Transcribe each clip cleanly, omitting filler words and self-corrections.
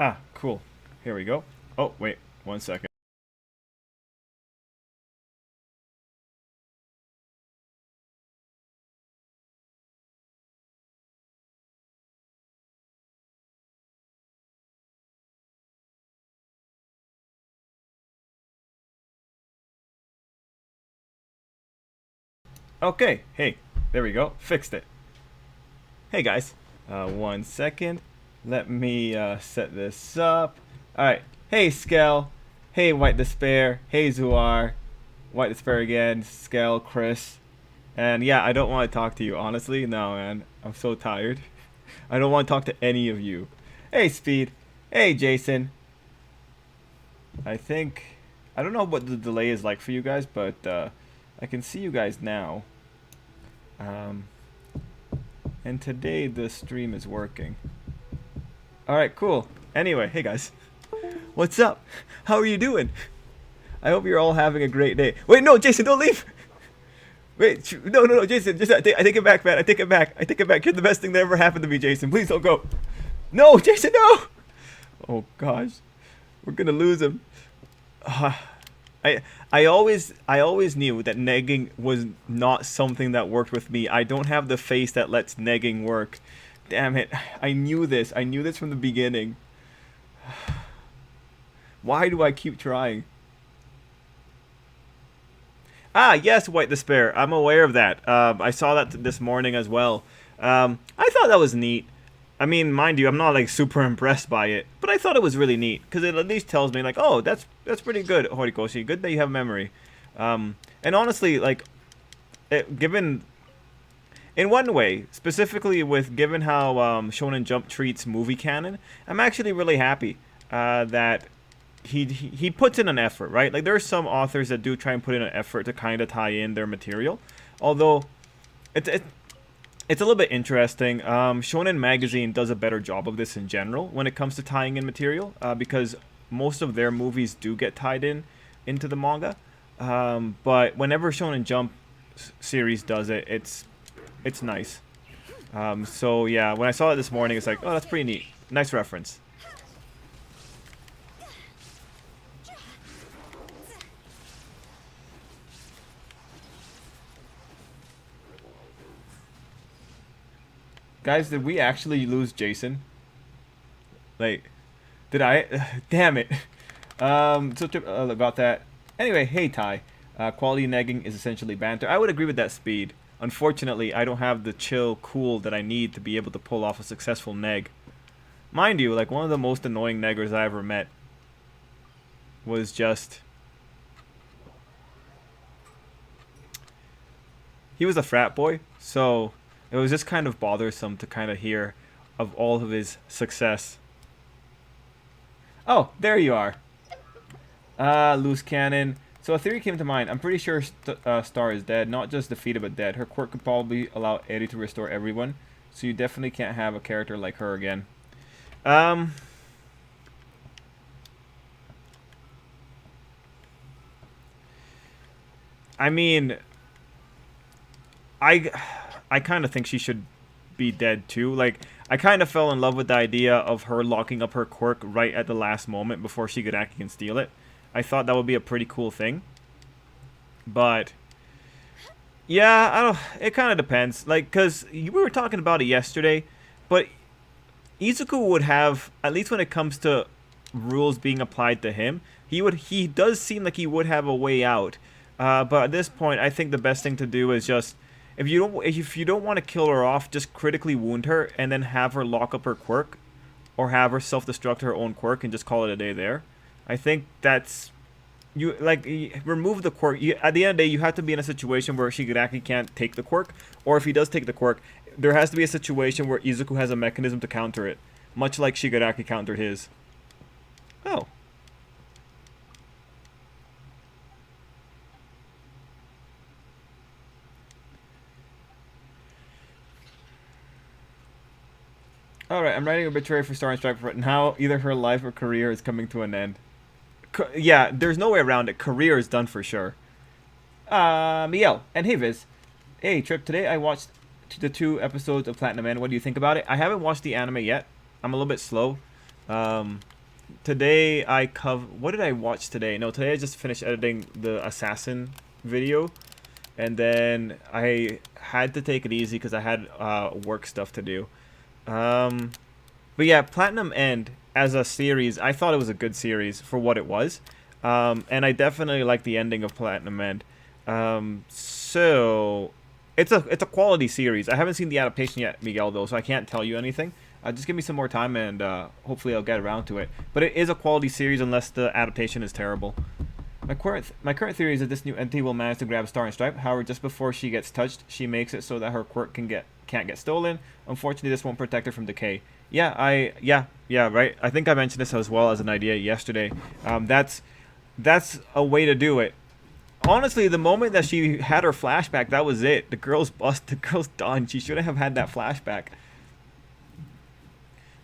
Ah, cool. Here we go. Oh, wait. 1 second. Okay. Hey. There we go. Fixed it. Hey, guys. 1 second. Let me set this up. Alright. Hey, Skell. Hey, White Despair. Hey, Zuar. White Despair again. Skell, Chris. And yeah, I don't want to talk to you, honestly. No, man. I'm so tired. I don't want to talk to any of you. Hey, Speed. Hey, Jason. I think... I don't know what the delay is like for you guys, but I can see you guys now. Um, and today the stream is working. Alright, cool. Anyway, hey guys. What's up? How are you doing? I hope you're all having a great day. Wait, no, Jason, don't leave! Wait, no, Jason, just I take it back, man. I take it back. You're the best thing that ever happened to me, Jason. Please don't go. No, Jason, no! Oh gosh, we're gonna lose him. I always knew that negging was not something that worked with me. I don't have the face that lets negging work. Damn it! I knew this. I knew this from the beginning. Why do I keep trying? Ah, yes, White Despair. I'm aware of that. I saw that this morning as well. I thought that was neat. I mean, mind you, I'm not like super impressed by it, but I thought it was really neat because it at least tells me like, oh, that's pretty good, Horikoshi. Good that you have memory. And honestly, like, given in one way, specifically with given how Shonen Jump treats movie canon, I'm actually really happy that he puts in an effort, right? Like there are some authors that do try and put in an effort to kind of tie in their material, although it's a little bit interesting. Shonen Magazine does a better job of this in general when it comes to tying in material, because most of their movies do get tied in into the manga. But whenever Shonen Jump series does it, it's nice. So yeah, when I saw it this morning, it's like, oh, that's pretty neat. Nice reference. Guys, did we actually lose Jason? Like, did I? Damn it. So about that. Anyway, hey Ty. Quality negging is essentially banter. I would agree with that, Speed. Unfortunately, I don't have the chill cool that I need to be able to pull off a successful neg. Mind you, like one of the most annoying neggers I ever met was just... He was a frat boy, so it was just kind of bothersome to kind of hear of all of his success. Oh, there you are. Loose cannon. So a theory came to mind. I'm pretty sure Star is dead. Not just defeated, but dead. Her quirk could probably allow Eddie to restore everyone. So you definitely can't have a character like her again. I mean... I kind of think she should be dead too. Like, I kind of fell in love with the idea of her locking up her quirk right at the last moment before Shigaraki can steal it. I thought that would be a pretty cool thing. But yeah, I don't. It kind of depends. Like, cause we were talking about it yesterday, but Izuku would have, at least when it comes to rules being applied to him, he does seem like he would have a way out. But at this point, I think the best thing to do is just, if you don't want to kill her off, just critically wound her and then have her lock up her quirk, or have her self-destruct her own quirk and just call it a day there. I think that's remove the quirk. At the end of the day, you have to be in a situation where Shigaraki can't take the quirk, or if he does take the quirk, there has to be a situation where Izuku has a mechanism to counter it, much like Shigaraki countered his. Oh. Alright, I'm writing a obituary for Star and Stripe, but now either her life or career is coming to an end. Yeah, there's no way around it. Career is done for sure. Miel. And hey, Viz. Hey, Trip. Today I watched the 2 episodes of Platinum End. What do you think about it? I haven't watched the anime yet. I'm a little bit slow. today I what did I watch today? No, today I just finished editing the Assassin video, and then I had to take it easy because I had work stuff to do. But yeah, Platinum End as a series, I thought it was a good series for what it was. And I definitely like the ending of Platinum End. So it's a quality series. I haven't seen the adaptation yet, Miguel, though, so I can't tell you anything. Just give me some more time, and hopefully I'll get around to it. But it is a quality series unless the adaptation is terrible. My current theory is that this new entity will manage to grab Star and Stripe. However, just before she gets touched, she makes it so that her quirk can't get stolen. Unfortunately, this won't protect her from decay. Yeah, right. I think I mentioned this as well as an idea yesterday. That's a way to do it. Honestly, the moment that she had her flashback, that was it. The girl's bust. The girl's done. She shouldn't have had that flashback.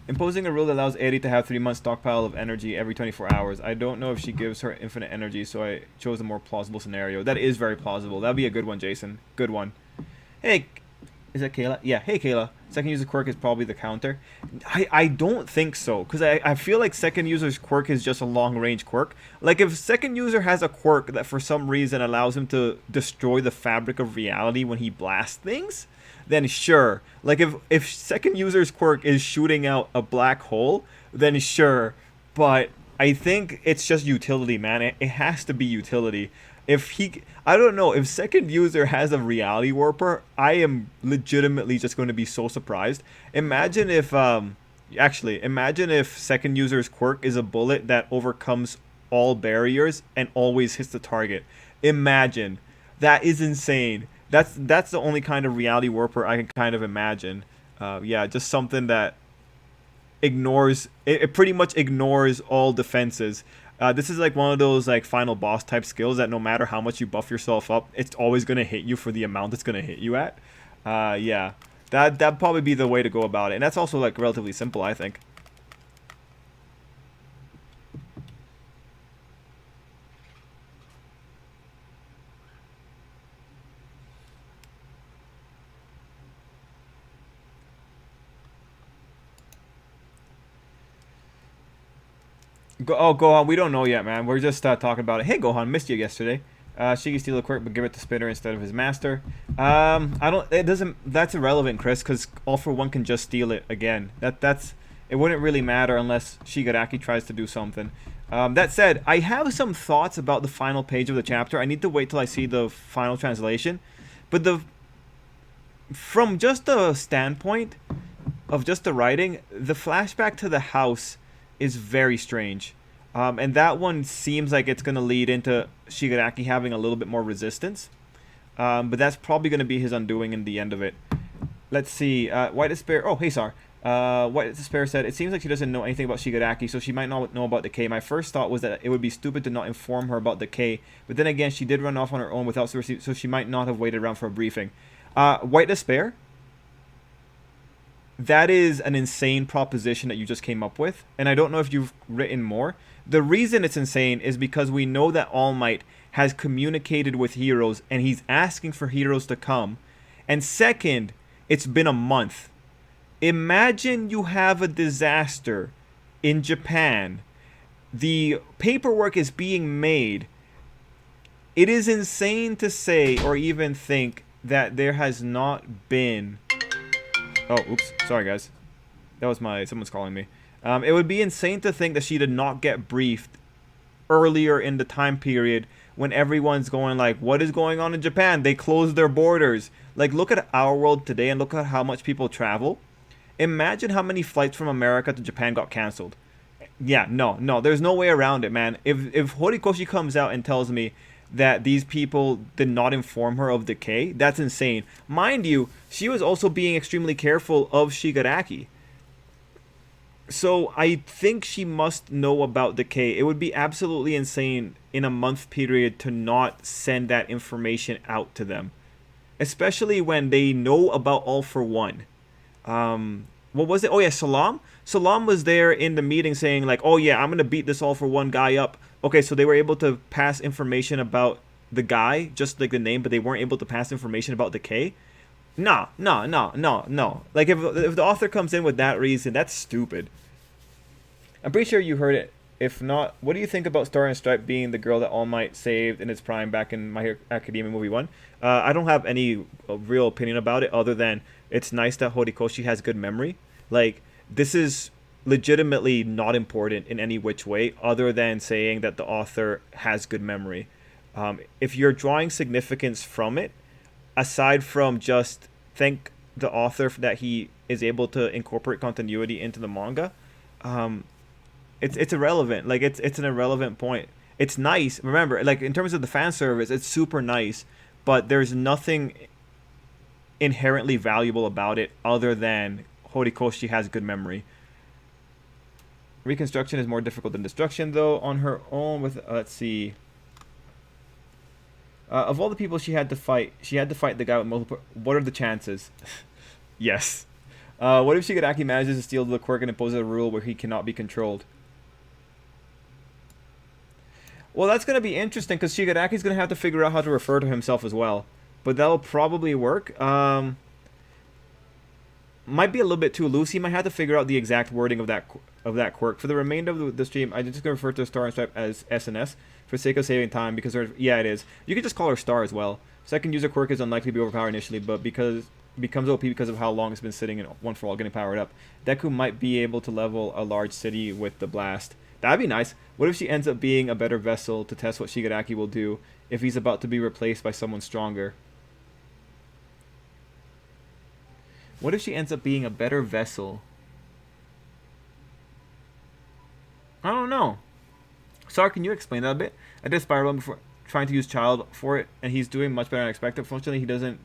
Imposing a rule that allows Eri to have 3 months stockpile of energy every 24 hours. I don't know if she gives her infinite energy, so I chose a more plausible scenario. That is very plausible. That'd be a good one, Jason. Good one. Hey, is that Kayla? Yeah, hey Kayla. Second user quirk is probably the counter. I don't think so, because I feel like second user's quirk is just a long range quirk. Like if second user has a quirk that for some reason allows him to destroy the fabric of reality when he blasts things, then sure. Like if second user's quirk is shooting out a black hole, then sure. But I think it's just utility, man. It has to be utility. I don't know, if second user has a reality warper, I am legitimately just going to be so surprised. Imagine if imagine if second user's quirk is a bullet that overcomes all barriers and always hits the target. Imagine. That is insane. That's the only kind of reality warper I can kind of imagine. Yeah, just something that ignores it pretty much ignores all defenses. This is like one of those like final boss type skills that no matter how much you buff yourself up, it's always gonna hit you for the amount it's gonna hit you at. Yeah, that'd probably be the way to go about it, and that's also like relatively simple, I think. Gohan, we don't know yet, man. We're just talking about it. Hey, Gohan, missed you yesterday. She can steal a quirk, but give it to Spitter instead of his master. I don't. It doesn't. That's irrelevant, Chris, because All for One can just steal it again. That's. It wouldn't really matter unless Shigaraki tries to do something. That said, I have some thoughts about the final page of the chapter. I need to wait till I see the final translation, but from just the standpoint of just the writing, the flashback to the house is very strange. And that one seems like it's going to lead into Shigaraki having a little bit more resistance. But that's probably going to be his undoing in the end of it. Let's see. White Despair. Oh, hey, Sar. White Despair said, it seems like she doesn't know anything about Shigaraki, so she might not know about decay. My first thought was that it would be stupid to not inform her about decay. But then again, she did run off on her own without so she might not have waited around for a briefing. White Despair? That is an insane proposition that you just came up with, and I don't know if you've written more. The reason it's insane is because we know that All Might has communicated with heroes, and he's asking for heroes to come. And second, it's been a month. Imagine you have a disaster in Japan. The paperwork is being made. It is insane to say or even think that there has not been... Oh, oops. Sorry, guys. That was someone's calling me. It would be insane to think that she did not get briefed earlier in the time period when everyone's going like, what is going on in Japan? They closed their borders. Like, look at our world today and look at how much people travel. Imagine how many flights from America to Japan got canceled. Yeah, no. There's no way around it, man. If Horikoshi comes out and tells me that these people did not inform her of decay, that's insane. Mind you, she was also being extremely careful of Shigaraki. So I think she must know about decay. It would be absolutely insane in a month period to not send that information out to them. Especially when they know about All for One. What was it? Oh yeah, Salam? Salam was there in the meeting saying like, oh yeah, I'm going to beat this All for One guy up. Okay, so they were able to pass information about the guy, just like the name, but they weren't able to pass information about decay. No. Like if the author comes in with that reason, that's stupid. I'm pretty sure you heard it If not, what do you think about Star and Stripe being the girl that All Might saved in its prime back in My Hero Academia movie 1? I don't have any real opinion about it other than it's nice that Horikoshi has good memory. Like, this is legitimately not important in any which way other than saying that the author has good memory. If you're drawing significance from it, aside from just thank the author that he is able to incorporate continuity into the manga, um, it's irrelevant. Like it's an irrelevant point. It's nice. Remember, like in terms of the fan service, it's super nice, but there's nothing inherently valuable about it other than Horikoshi has good memory. Reconstruction is more difficult than destruction, though. On her own, with let's see. Of all the people she had to fight the guy with multiple. What are the chances? Yes. What if Shigaraki manages to steal the quirk and imposes a rule where he cannot be controlled? Well, that's going to be interesting because Shigaraki's going to have to figure out how to refer to himself as well. But that'll probably work. Might be a little bit too loose. He might have to figure out the exact wording of that quirk. For the remainder of the stream, I'm just going to refer to Star and Stripe as SNS for sake of saving time because yeah, it is. You could just call her Star as well. Second user quirk is unlikely to be overpowered initially, but becomes OP because of how long it's been sitting in One for All getting powered up. Deku might be able to level a large city with the blast. That'd be nice. What if she ends up being a better vessel to test what Shigaraki will do if he's about to be replaced by someone stronger? What if she ends up being a better vessel? I don't know. Sorry, can you explain that a bit? I did Spiral before trying to use Child for it, and he's doing much better than I expected. Fortunately, he doesn't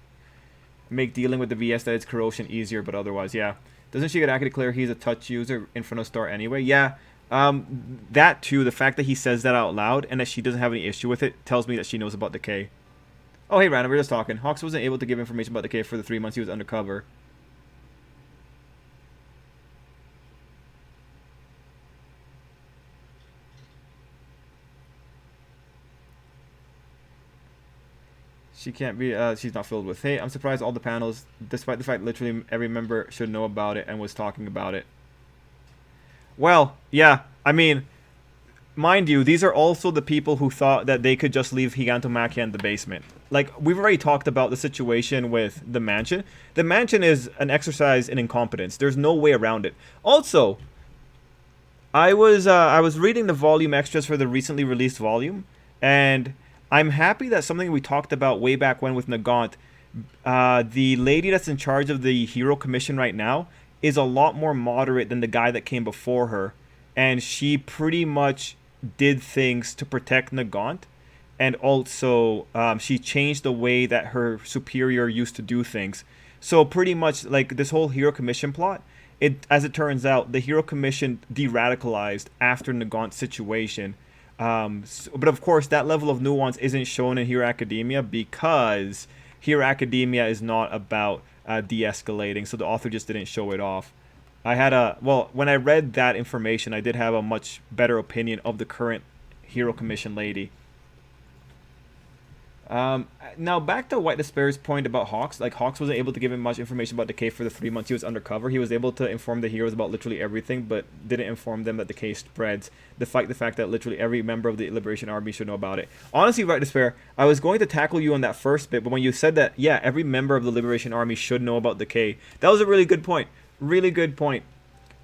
make dealing with the VS that it's corrosion easier, but otherwise, yeah. Doesn't Shigaraki declare he's a touch user in front of Star anyway? Yeah. That too, the fact that he says that out loud and that she doesn't have any issue with it tells me that she knows about Decay. Oh, hey, Random, we're just talking. Hawks wasn't able to give information about Decay for the 3 months he was undercover. She can't be, she's not filled with hate. I'm surprised all the panels, despite the fact literally every member should know about it and was talking about it. Well, yeah, I mean, mind you, these are also the people who thought that they could just leave Higantomachia in the basement. Like, we've already talked about the situation with the mansion. The mansion is an exercise in incompetence. There's no way around it. Also, I was reading the volume extras for the recently released volume, and I'm happy that something we talked about way back when with Nagant, the lady that's in charge of the Hero Commission right now is a lot more moderate than the guy that came before her. And she pretty much did things to protect Nagant. And also, she changed the way that her superior used to do things. So pretty much, like, this whole Hero Commission plot, as it turns out, the Hero Commission de-radicalized after Nagant's situation. But of course, that level of nuance isn't shown in Hero Academia because Hero Academia is not about de-escalating, so the author just didn't show it off. When I read that information, I did have a much better opinion of the current Hero Commission lady. Now back to White Despair's point about Hawks. Like, Hawks wasn't able to give him much information about Decay for the 3 months he was undercover. He was able to inform the heroes about literally everything, but didn't inform them that Decay spreads, despite the fact that literally every member of the Liberation Army should know about it. Honestly, White Despair, I was going to tackle you on that first bit, but when you said that, yeah, every member of the Liberation Army should know about Decay, that was a really good point. Really good point.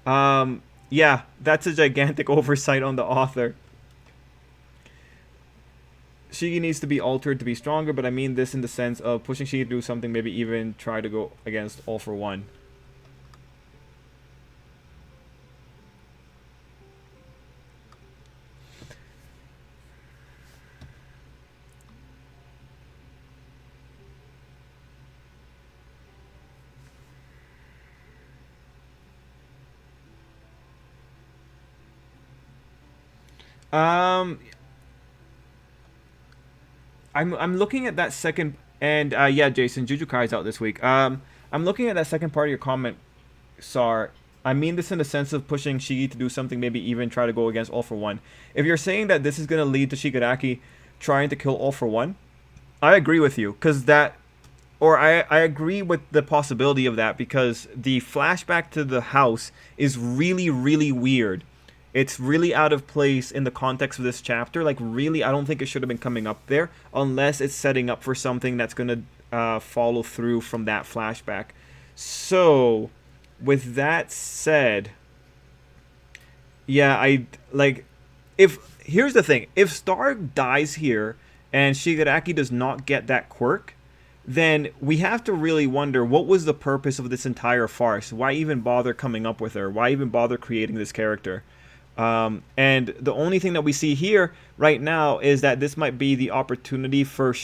Yeah, that's a gigantic oversight on the author. Shigi needs to be altered to be stronger, but I mean this in the sense of pushing Shigi to do something, maybe even try to go against All for One. I'm looking at that second, and yeah, Jason, Jujutsu Kai's out this week. I'm looking at that second part of your comment, Sar. I mean this in the sense of pushing Shigi to do something, maybe even try to go against All for One. If you're saying that this is going to lead to Shigaraki trying to kill All for One, I agree with you, because that, or I agree with the possibility of that, because the flashback to the house is really, really weird. It's really out of place in the context of this chapter. Like, really, I don't think it should have been coming up there unless it's setting up for something that's going to follow through from that flashback. So, with that said, yeah, I like if here's the thing. If Star dies here and Shigaraki does not get that quirk, then we have to really wonder what was the purpose of this entire farce. Why even bother coming up with her? Why even bother creating this character? And the only thing that we see here right now is that this might be the opportunity for...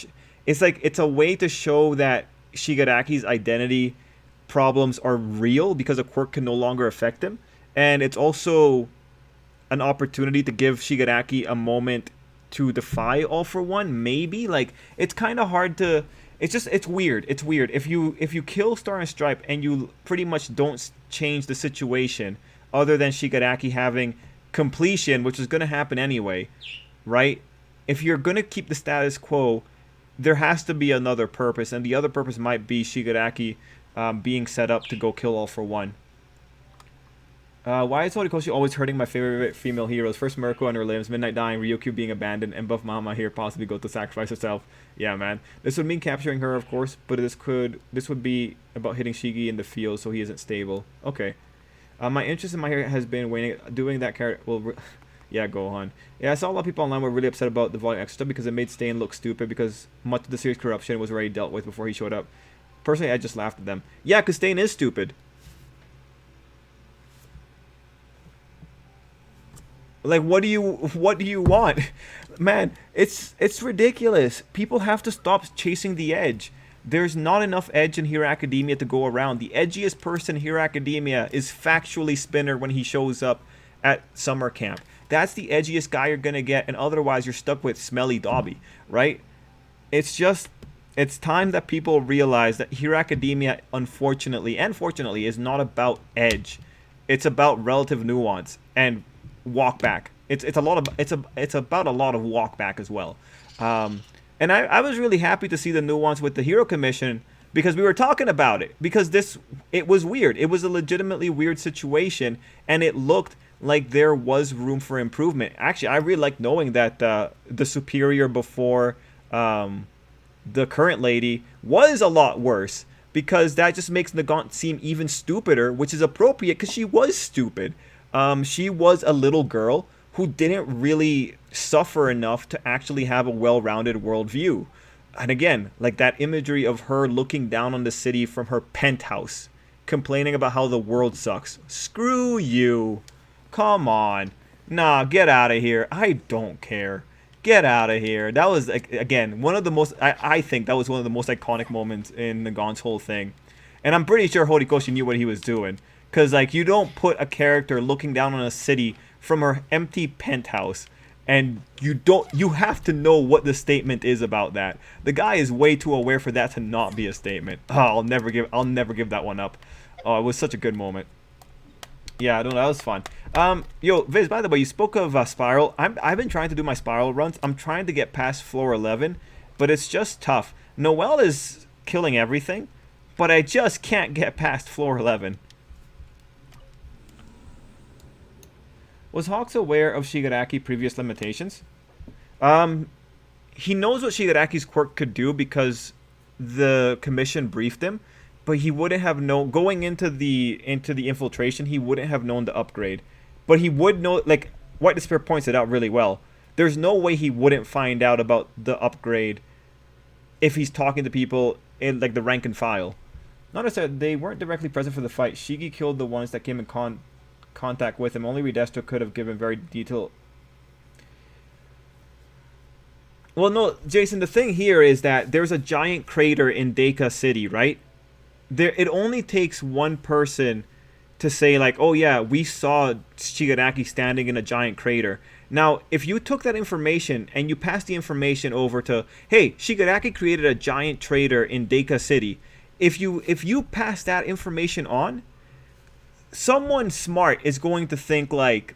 It's like, it's a way to show that Shigaraki's identity problems are real because a quirk can no longer affect him. And it's also an opportunity to give Shigaraki a moment to defy All For One, maybe. Like, it's kind of hard to... It's weird. It's weird. If you kill Star and Stripe and you pretty much don't change the situation other than Shigaraki having completion, which is going to happen anyway, right? If you're going to keep the status quo, there has to be another purpose, and the other purpose might be Shigaraki being set up to go kill All For One. Why is Horikoshi always hurting my favorite female heroes? First Mirko on her limbs, Midnight dying, Ryukyu being abandoned, and Buff Mama here possibly go to sacrifice herself. Yeah, man. This would mean capturing her, of course, but this would be about hitting Shigi in the field so he isn't stable. Okay. My interest in my hair has been waning. Doing that character... Well, yeah, go on. Yeah, I saw a lot of people online were really upset about the Volume Extra because it made Stain look stupid because much of the series' corruption was already dealt with before he showed up. Personally, I just laughed at them. Yeah, because Stain is stupid. Like, what do you want? Man, it's ridiculous. People have to stop chasing the edge. There's not enough edge in Hero Academia to go around. The edgiest person in Hero Academia is factually Spinner when he shows up at summer camp. That's the edgiest guy you're gonna get, and otherwise you're stuck with Smelly Dobby, right? It's time that people realize that Hero Academia, unfortunately and fortunately, is not about edge. It's about relative nuance and walk back. It's about a lot of walk back as well. And I was really happy to see the nuance with the Hero Commission because we were talking about it. Because it was weird. It was a legitimately weird situation, and it looked like there was room for improvement. Actually, I really like knowing that the superior before the current lady was a lot worse, because that just makes Nagant seem even stupider, which is appropriate because she was stupid. She was a little girl who didn't really suffer enough to actually have a well-rounded worldview. And again, like that imagery of her looking down on the city from her penthouse, complaining about how the world sucks. Screw you. Come on. Nah, get out of here. I don't care. Get out of here. That was, again, one of the most... I think that was one of the most iconic moments in Nagant's whole thing. And I'm pretty sure Horikoshi knew what he was doing. Because, like, you don't put a character looking down on a city from her empty penthouse, and you have to know what the statement is about that. The guy is way too aware for that to not be a statement. Oh, I'll never give that one up. Oh, it was such a good moment. Yeah, no, that was fun. Yo, Viz, by the way, you spoke of Spiral. I've been trying to do my Spiral runs. I'm trying to get past floor 11, but it's just tough. Noelle is killing everything, but I just can't get past floor 11. Was Hawks aware of Shigaraki's previous limitations? He knows what Shigaraki's quirk could do because the commission briefed him, but he wouldn't have known going into the infiltration. He wouldn't have known the upgrade, but he would know. Like White Despair points it out really well. There's no way he wouldn't find out about the upgrade if he's talking to people in like the rank and file. Notice that they weren't directly present for the fight. Shigi killed the ones that came in contact with him. Only Redestro could have given very detailed... Well, no, Jason, the thing here is that there's a giant crater in Deika City, right? It only takes one person to say, like, oh yeah, we saw Shigaraki standing in a giant crater. Now, if you took that information and you passed the information over to, hey, Shigaraki created a giant crater in Deika City, if you pass that information on, someone smart is going to think like,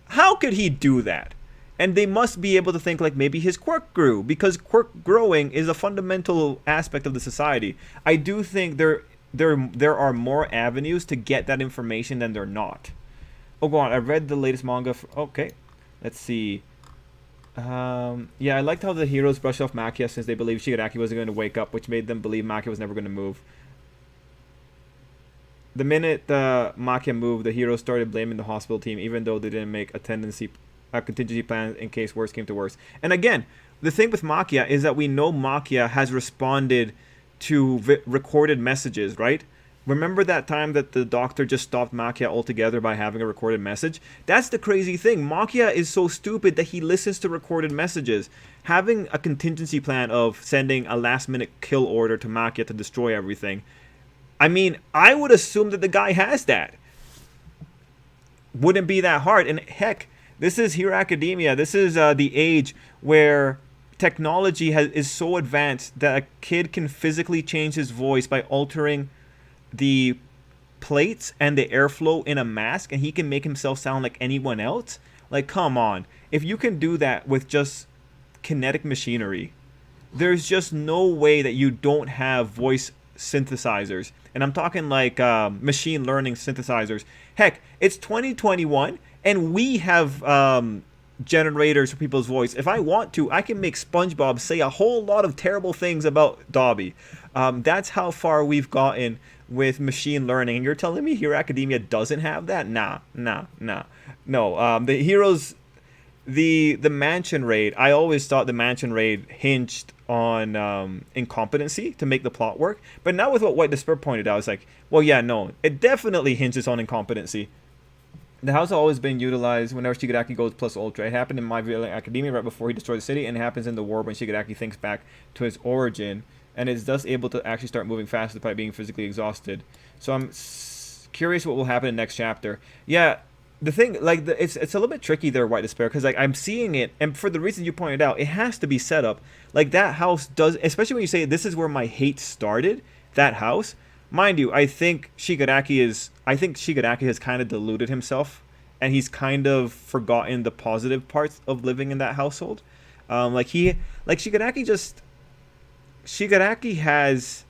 how could he do that? And they must be able to think like maybe his quirk grew, because quirk growing is a fundamental aspect of the society. I do think there are more avenues to get that information than there not. Oh, go on. I read the latest manga. Okay, let's see. Yeah, I liked how the heroes brushed off Makia since they believed Shigaraki wasn't going to wake up, which made them believe Makia was never going to move. The minute Makia moved, the heroes started blaming the hospital team, even though they didn't make a contingency plan in case worse came to worse. And again, the thing with Makia is that we know Makia has responded to recorded messages, right? Remember that time that the doctor just stopped Makia altogether by having a recorded message? That's the crazy thing. Makia is so stupid that he listens to recorded messages. Having a contingency plan of sending a last-minute kill order to Makia to destroy everything. I mean, I would assume that the guy has that. Wouldn't be that hard. And heck, this is Hero Academia. This is the age where technology is so advanced that a kid can physically change his voice by altering the plates and the airflow in a mask, and he can make himself sound like anyone else. Like, come on. If you can do that with just kinetic machinery, there's just no way that you don't have voice synthesizers. And I'm talking like machine learning synthesizers. Heck, it's 2021 and we have generators for people's voice. If I want to, I can make SpongeBob say a whole lot of terrible things about Dobby. That's how far we've gotten with machine learning. And you're telling me Hero Academia doesn't have that? Nah. No, the heroes, the mansion raid, I always thought the mansion raid hinged on incompetency to make the plot work. But now with what White Despair pointed out, it's like, well, yeah, no, it definitely hinges on incompetency. The house has always been utilized whenever Shigaraki goes plus ultra. It happened in My Hero Academia right before he destroyed the city, and it happens in the war when Shigaraki thinks back to his origin, and is thus able to actually start moving fast despite being physically exhausted. So I'm curious what will happen in the next chapter. Yeah, the thing, like, it's a little bit tricky there, White Despair, because like I'm seeing it, and for the reason you pointed out, it has to be set up. Like that house does, especially when you say this is where my hate started. That house, mind you, I think Shigaraki has kind of deluded himself, and he's kind of forgotten the positive parts of living in that household. Shigaraki has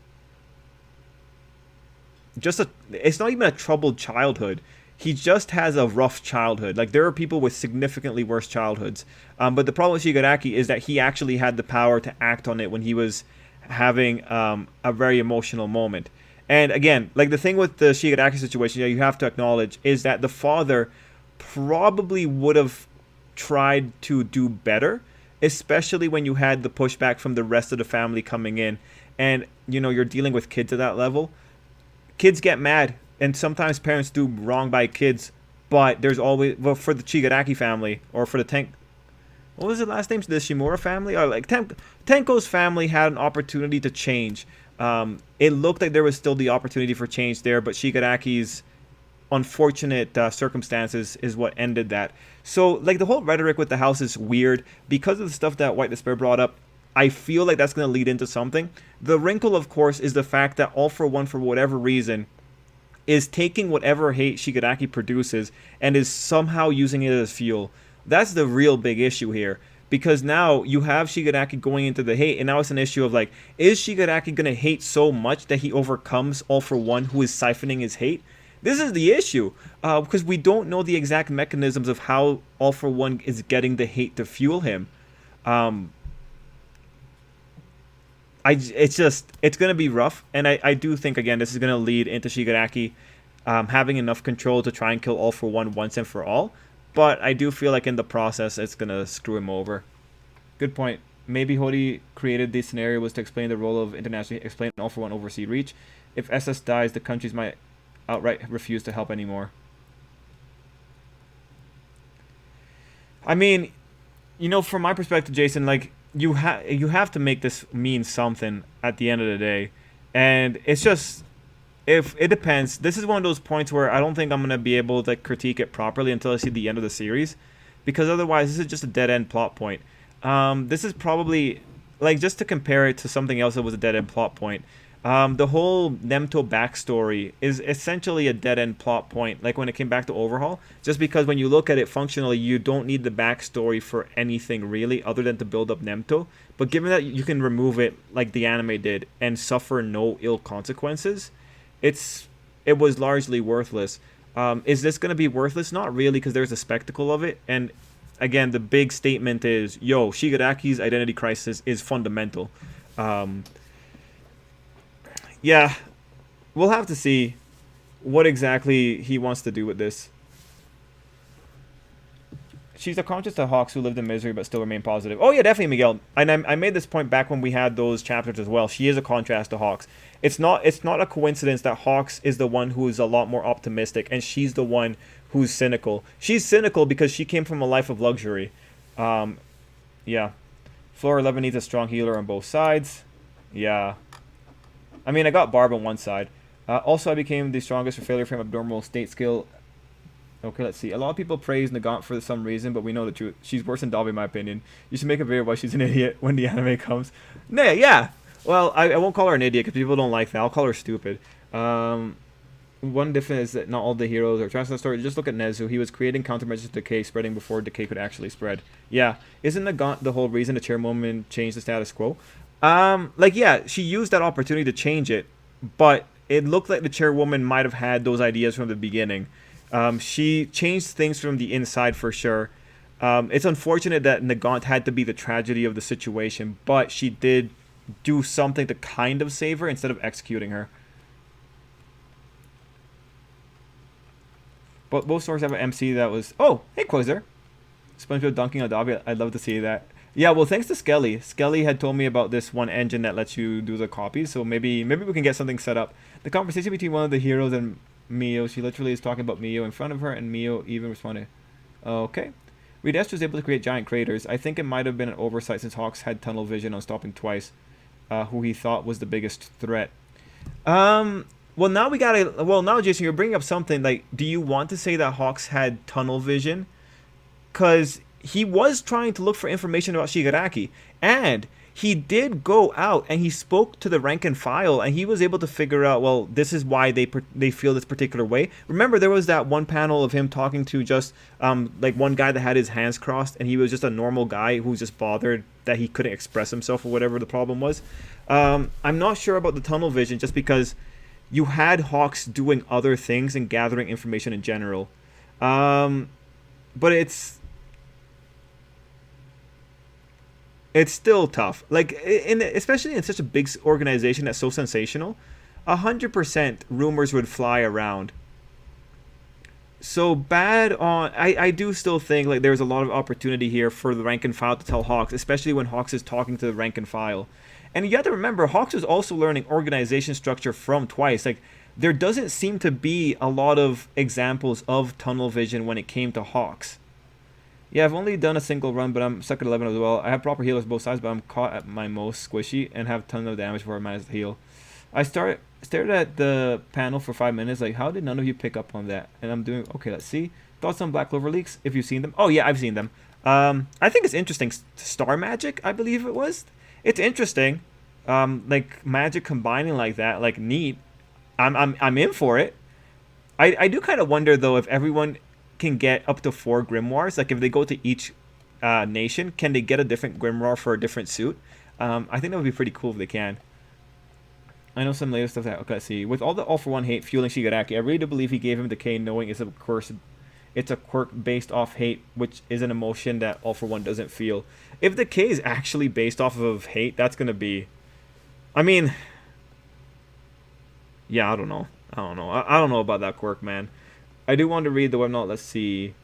just it's not even a troubled childhood. He just has a rough childhood. Like, there are people with significantly worse childhoods. But the problem with Shigaraki is that he actually had the power to act on it when he was having a very emotional moment. And again, like the thing with the Shigaraki situation, you have to acknowledge, is that the father probably would have tried to do better, especially when you had the pushback from the rest of the family coming in. And, you know, you're dealing with kids at that level. Kids get mad. And sometimes parents do wrong by kids, but there's always, well, for the Shigaraki family, or for the what was the last name? The Shimura family? Or like Tenko's family had an opportunity to change. It looked like there was still the opportunity for change there, but Shigaraki's unfortunate circumstances is what ended that. So, like, the whole rhetoric with the house is weird because of the stuff that White Despair brought up. I feel like that's going to lead into something. The wrinkle, of course, is the fact that All for One, for whatever reason, is taking whatever hate Shigaraki produces and is somehow using it as fuel. That's the real big issue here. Because now you have Shigaraki going into the hate, and now it's an issue of, like, is Shigaraki going to hate so much that he overcomes All for One, who is siphoning his hate? This is the issue, because we don't know the exact mechanisms of how All for One is getting the hate to fuel him. It's going to be rough, and I do think, again, this is going to lead into Shigaraki having enough control to try and kill All for One once and for all, but I do feel like in the process it's going to screw him over. Good point. Maybe Hori created this scenario was to explain the role of internationally explain All for One overseas reach. If SS dies, the countries might outright refuse to help anymore. I mean, you know, from my perspective, Jason, like, you have to make this mean something at the end of the day, and it's just, if it depends. This is one of those points where I don't think I'm gonna be able to critique it properly until I see the end of the series, because otherwise this is just a dead end plot point. This is probably, like, just to compare it to something else that was a dead end plot point. The whole Nemto backstory is essentially a dead-end plot point, like when it came back to Overhaul, just because when you look at it functionally, you don't need the backstory for anything really other than to build up Nemto. But given that you can remove it like the anime did and suffer no ill consequences, it was largely worthless. Is this going to be worthless? Not really, because there's a spectacle of it. And again, the big statement is, yo, Shigaraki's identity crisis is fundamental. Yeah, we'll have to see what exactly he wants to do with this. She's a conscious to Hawks who lived in misery but still remain positive. Oh yeah, definitely, Miguel. And I made this point back when we had those chapters as well. She is a contrast to Hawks. It's not a coincidence that Hawks is the one who is a lot more optimistic, and she's the one who's cynical. She's cynical because she came from a life of luxury. Yeah. Floor 11 needs a strong healer on both sides. Yeah. I mean, I got Barb on one side. Also, I became the strongest for failure frame abnormal state skill. Okay, let's see. A lot of people praise Nagant for some reason, but we know the truth. She's worse than Dobby, in my opinion. You should make a video why she's an idiot when the anime comes. Nah, yeah. Well, I won't call her an idiot because people don't like that. I'll call her stupid. One difference is that not all the heroes are trans in the story. Just look at Nezu. He was creating countermeasures to decay, spreading before decay could actually spread. Yeah. Isn't Nagant the whole reason the chairwoman changed the status quo? Like, yeah, she used that opportunity to change it, but it looked like the chairwoman might have had those ideas from the beginning. She changed things from the inside for sure. It's unfortunate that Nagant had to be the tragedy of the situation, but she did do something to kind of save her instead of executing her. But both stories have an MC that was... Oh, hey, Quasar. SpongeBob dunking on Dobby. I'd love to see that. Yeah, well, thanks to Skelly. Skelly had told me about this one engine that lets you do the copies, so maybe we can get something set up. The conversation between one of the heroes and Mio, she literally is talking about Mio in front of her, and Mio even responded. Okay. Redest was able to create giant craters. I think it might have been an oversight since Hawks had tunnel vision on stopping twice, who he thought was the biggest threat. Well, now we gotta... Well, now, Jason, you're bringing up something, like, do you want to say that Hawks had tunnel vision? Because he was trying to look for information about Shigaraki, and he did go out and he spoke to the rank and file, and he was able to figure out, well, this is why they feel this particular way. Remember, there was that one panel of him talking to just like one guy that had his hands crossed, and he was just a normal guy who was just bothered that he couldn't express himself or whatever the problem was. I'm not sure about the tunnel vision, just because you had Hawks doing other things and gathering information in general. But it's still tough. Like, especially in such a big organization that's so sensational, 100% rumors would fly around. So bad on... I do still think like there's a lot of opportunity here for the rank and file to tell Hawks, especially when Hawks is talking to the rank and file. And you have to remember, Hawks is also learning organization structure from Twice. Like, there doesn't seem to be a lot of examples of tunnel vision when it came to Hawks. Yeah, I've only done a single run, but I'm stuck at 11 as well. I have proper healers both sides, but I'm caught at my most squishy and have tons of damage before I manage to heal. I stared at the panel for 5 minutes, like, how did none of you pick up on that? And I'm doing... Okay, let's see. Thoughts on Black Clover leaks, if you've seen them. Oh, yeah, I've seen them. I think it's interesting. Star Magic, I believe it was. It's interesting. Like, magic combining like that, like, neat. I'm in for it. I do kind of wonder, though, if everyone can get up to 4 grimoires. Like, if they go to each nation, can they get a different grimoire for a different suit? I think that would be pretty cool if they can. I know some later stuff that... Okay, let's see. With all the all-for-one hate fueling Shigaraki, I really do believe he gave him decay knowing it's a quirk based off hate, which is an emotion that all-for-one doesn't feel. If decay is actually based off of hate, that's going to be... I mean... Yeah, I don't know. I don't know about that quirk, man. I do want to read the web note. Let's see.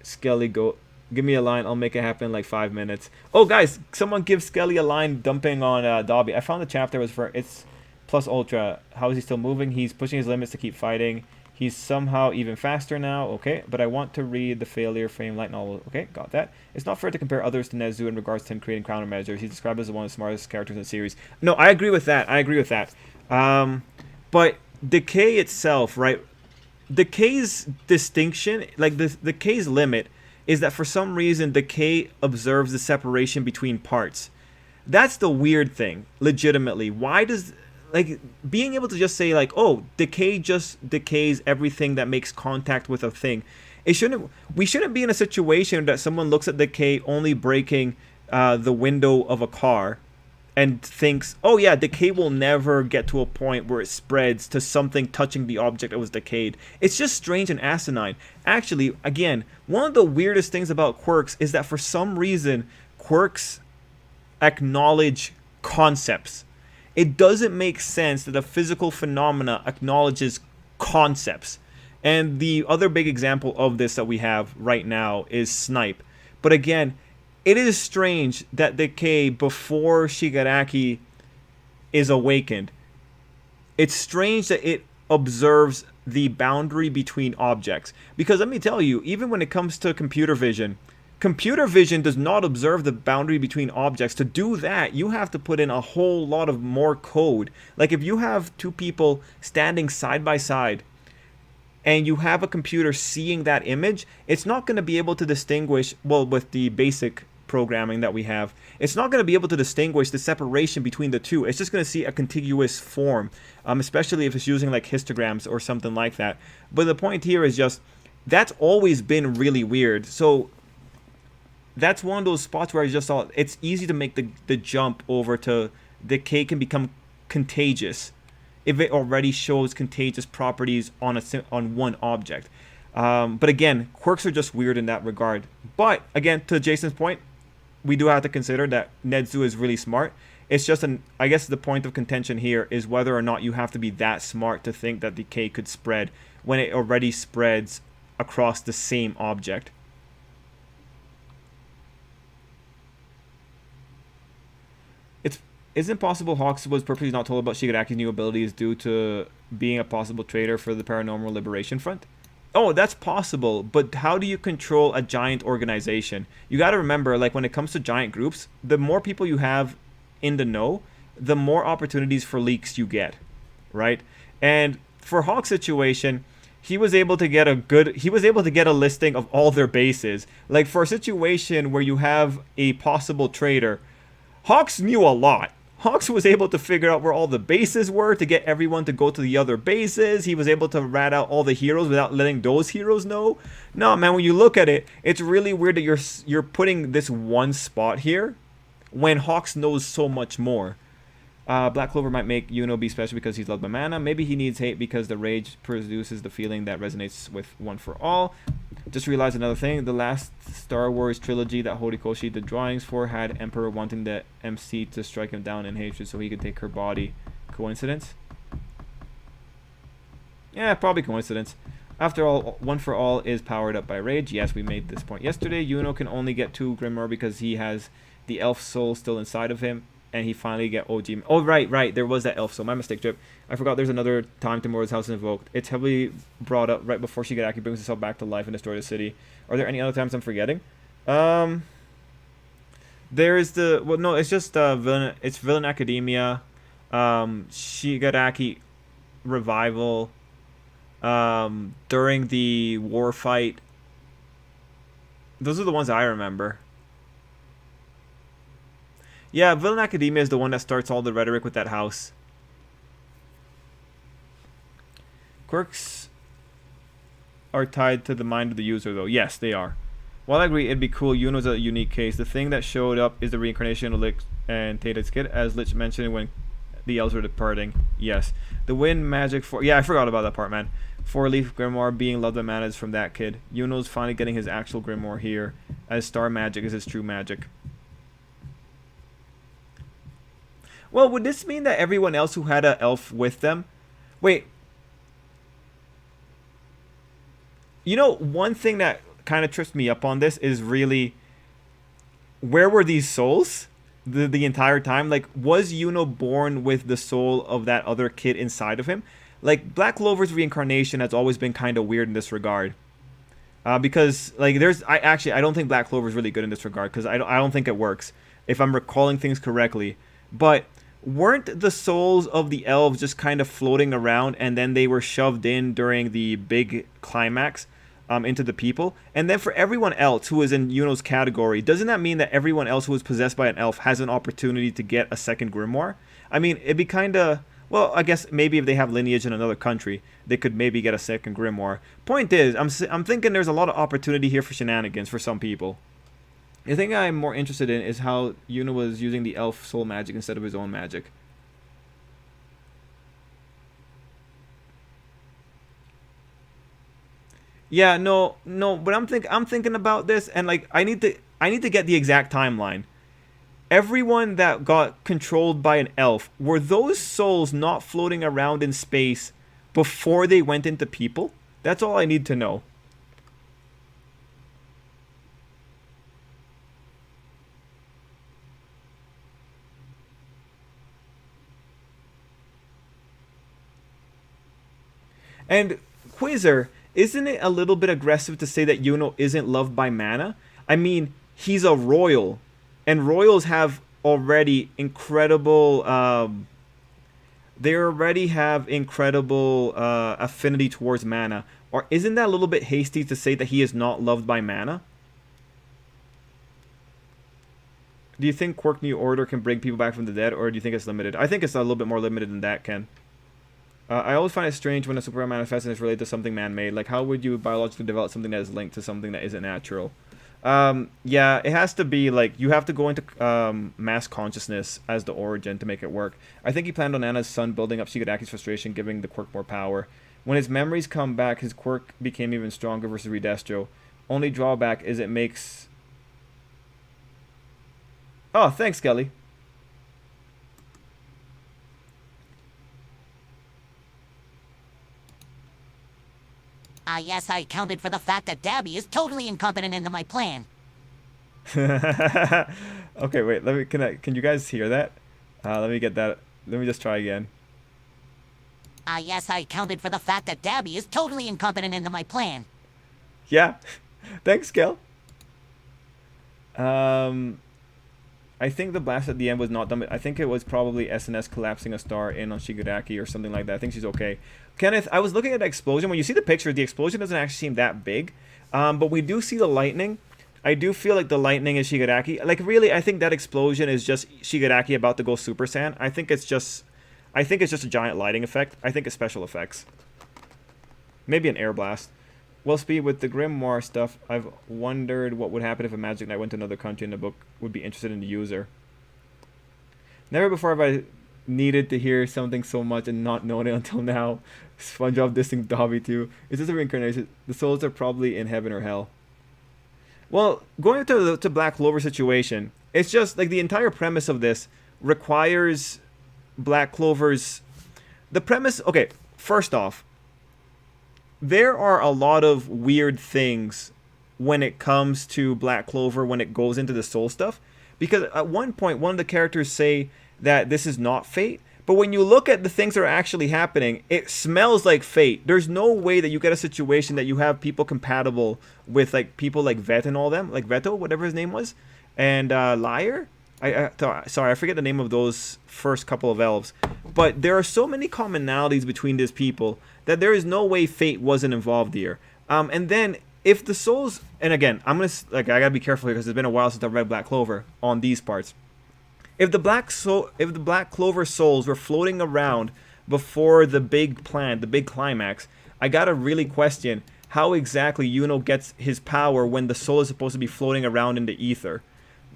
Skelly, go... Give me a line. I'll make it happen in like 5 minutes. Oh, guys, someone give Skelly a line dumping on Dobby. I found the chapter was for... It's plus ultra. How is he still moving? He's pushing his limits to keep fighting. He's somehow even faster now. Okay, but I want to read the failure frame light novel. Okay, got that. It's not fair to compare others to Nezu in regards to him creating countermeasures. He's described as one of the smartest characters in the series. No, I agree with that. But decay itself, right? Decay's distinction, like the decay's limit, is that for some reason decay observes the separation between parts. That's the weird thing, legitimately. Why does, like, being able to just say, like, oh, decay just decays everything that makes contact with a thing. We shouldn't be in a situation that someone looks at decay only breaking the window of a car, and thinks, oh yeah, decay will never get to a point where it spreads to something touching the object that was decayed. It's just strange and asinine. Actually, again, one of the weirdest things about quirks is that for some reason, quirks acknowledge concepts. It doesn't make sense that a physical phenomena acknowledges concepts. And the other big example of this that we have right now is Snipe. But again, it is strange that decay before Shigaraki is awakened. It's strange that it observes the boundary between objects. Because let me tell you, even when it comes to computer vision does not observe the boundary between objects. To do that, you have to put in a whole lot of more code. Like if you have two people standing side by side, and you have a computer seeing that image, it's not going to be able to distinguish, well, with the basic programming that we have, it's not going to be able to distinguish the separation between the two. It's just going to see a contiguous form, especially if it's using like histograms or something like that. But the point here is just, that's always been really weird. So that's one of those spots where I just thought it's easy to make the jump over to decay can become contagious if it already shows contagious properties on one object. But again, quirks are just weird in that regard. But again, to Jason's point, we do have to consider that Nedzu is really smart. It's just I guess the point of contention here is whether or not you have to be that smart to think that decay could spread when it already spreads across the same object. Isn't it possible Hawks was purposely not told about Shigaraki's new abilities due to being a possible traitor for the Paranormal Liberation Front? Oh, that's possible, but how do you control a giant organization? You gotta remember, like, when it comes to giant groups, the more people you have in the know, the more opportunities for leaks you get, right? And for Hawk's situation, he was able to get a listing of all their bases. Like, for a situation where you have a possible traitor, Hawks knew a lot. Hawks was able to figure out where all the bases were to get everyone to go to the other bases. He was able to rat out all the heroes without letting those heroes know. No, man, when you look at it, it's really weird that you're putting this one spot here when Hawks knows so much more. Black Clover might make Yuno be special because he's loved by Mana. Maybe he needs hate because the rage produces the feeling that resonates with One for All. Just realized another thing. The last Star Wars trilogy that Horikoshi did drawings for had Emperor wanting the MC to strike him down in hatred so he could take her body. Coincidence? Yeah, probably coincidence. After all, One for All is powered up by rage. Yes, we made this point yesterday. Yuno can only get 2 Grimoire because he has the elf soul still inside of him. And he finally get OG. Oh, right. There was that elf soul. My mistake, Trip. I forgot there's another time Tamura's house is invoked. It's heavily brought up right before Shigaraki brings himself back to life and destroys the city. Are there any other times I'm forgetting? There's the... Well, no, it's just Villain... It's Villain Academia. Shigaraki revival. During the war fight. Those are the ones I remember. Yeah, Villain Academia is the one that starts all the rhetoric with that house. Quirks are tied to the mind of the user, though. Yes, they are. While I agree, it'd be cool. Yuno's a unique case. The thing that showed up is the reincarnation of Lich and Tata's kid, as Lich mentioned when the elves were departing. Yes. The wind magic for... Yeah, I forgot about that part, man. 4-leaf Grimoire being loved by mana is from that kid. Yuno's finally getting his actual Grimoire here, as star magic is his true magic. Well, would this mean that everyone else who had an elf with them... Wait. You know, one thing that kind of trips me up on this is really... Where were these souls the entire time? Like, was Yuno born with the soul of that other kid inside of him? Like, Black Clover's reincarnation has always been kind of weird in this regard. Because, like, I don't think Black Clover's really good in this regard. Because I don't think it works. If I'm recalling things correctly. But... weren't the souls of the elves just kind of floating around and then they were shoved in during the big climax into the people? And then for everyone else who is in Yuno's category, doesn't that mean that everyone else who is possessed by an elf has an opportunity to get a second grimoire? I mean, it'd be kind of... Well, I guess maybe if they have lineage in another country, they could maybe get a second grimoire. Point is, I'm thinking there's a lot of opportunity here for shenanigans for some people. The thing I'm more interested in is how Yuna was using the elf soul magic instead of his own magic. Yeah, no, but I'm thinking about this, and like I need to get the exact timeline. Everyone that got controlled by an elf, were those souls not floating around in space before they went into people? That's all I need to know. And Quasar, isn't it a little bit aggressive to say that Yuno isn't loved by mana? I mean, he's a royal, and royals have already incredible. They already have incredible affinity towards mana. Or isn't that a little bit hasty to say that he is not loved by mana? Do you think Quirk New Order can bring people back from the dead, or do you think it's limited? I think it's a little bit more limited than that, Ken. I always find it strange when a superpower manifests and is related to something man-made. Like, how would you biologically develop something that is linked to something that isn't natural? Yeah, it has to be, like, you have to go into mass consciousness as the origin to make it work. I think he planned on Anna's son building up Shigaraki's frustration, giving the quirk more power. When his memories come back, his quirk became even stronger versus Redestro. Only drawback is it makes... Oh, thanks, Skelly. Yes, I accounted for the fact that Dabby is totally incompetent into my plan. Okay, wait. Let me. Can you guys hear that? Let me get that. Let me just try again. Yes, I accounted for the fact that Dabby is totally incompetent into my plan. Yeah. Thanks, Kel. Um, I think the blast at the end was not done. I think it was probably SNS collapsing a star in on Shigaraki or something like that. I think she's okay. Kenneth, I was looking at the explosion. When you see the picture, the explosion doesn't actually seem that big. But we do see the lightning. I do feel like the lightning is Shigaraki. Like, really, I think that explosion is just Shigaraki about to go Super Saiyan. I think it's just a giant lighting effect. I think it's special effects. Maybe an air blast. Well, Speed, with the Grimoire stuff, I've wondered what would happen if a Magic Knight went to another country and the book would be interested in the user. Never before have I needed to hear something so much and not known it until now. SpongeBob dissing Dobby too. Is this a reincarnation? The souls are probably in heaven or hell. Well, going to Black Clover situation, it's just like the entire premise of this requires Black Clover's... The premise... Okay, first off, there are a lot of weird things when it comes to Black Clover when it goes into the soul stuff. Because at one point, one of the characters say that this is not fate. But when you look at the things that are actually happening, it smells like fate. There's no way that you get a situation that you have people compatible with like people like Vet and all them. Like Veto, whatever his name was. And Liar? Sorry, I forget the name of those first couple of elves. But there are so many commonalities between these people that there is no way fate wasn't involved here. And then if the souls, and again, I gotta be careful here because it's been a while since I've read Black Clover on these parts. If the Black Clover souls were floating around before the big plan, the big climax, I gotta really question how exactly Yuno gets his power when the soul is supposed to be floating around in the ether.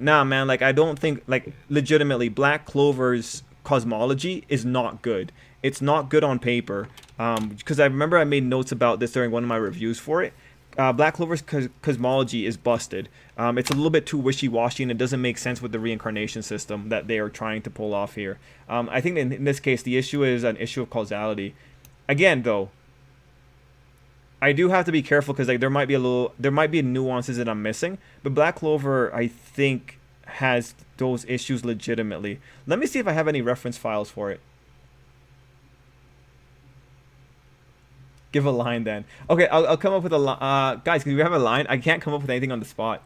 Nah, man, like, I don't think, like, legitimately, Black Clover's cosmology is not good. It's not good on paper. Because I remember I made notes about this during one of my reviews for it. Black Clover's cosmology is busted. It's a little bit too wishy-washy, and it doesn't make sense with the reincarnation system that they are trying to pull off here. I think in this case, the issue is an issue of causality. Again, though, I do have to be careful because like there might be nuances that I'm missing. But Black Clover, I think, has those issues legitimately. Let me see if I have any reference files for it. Give a line then. Okay, I'll come up with a line. Guys, can we have a line? I can't come up with anything on the spot.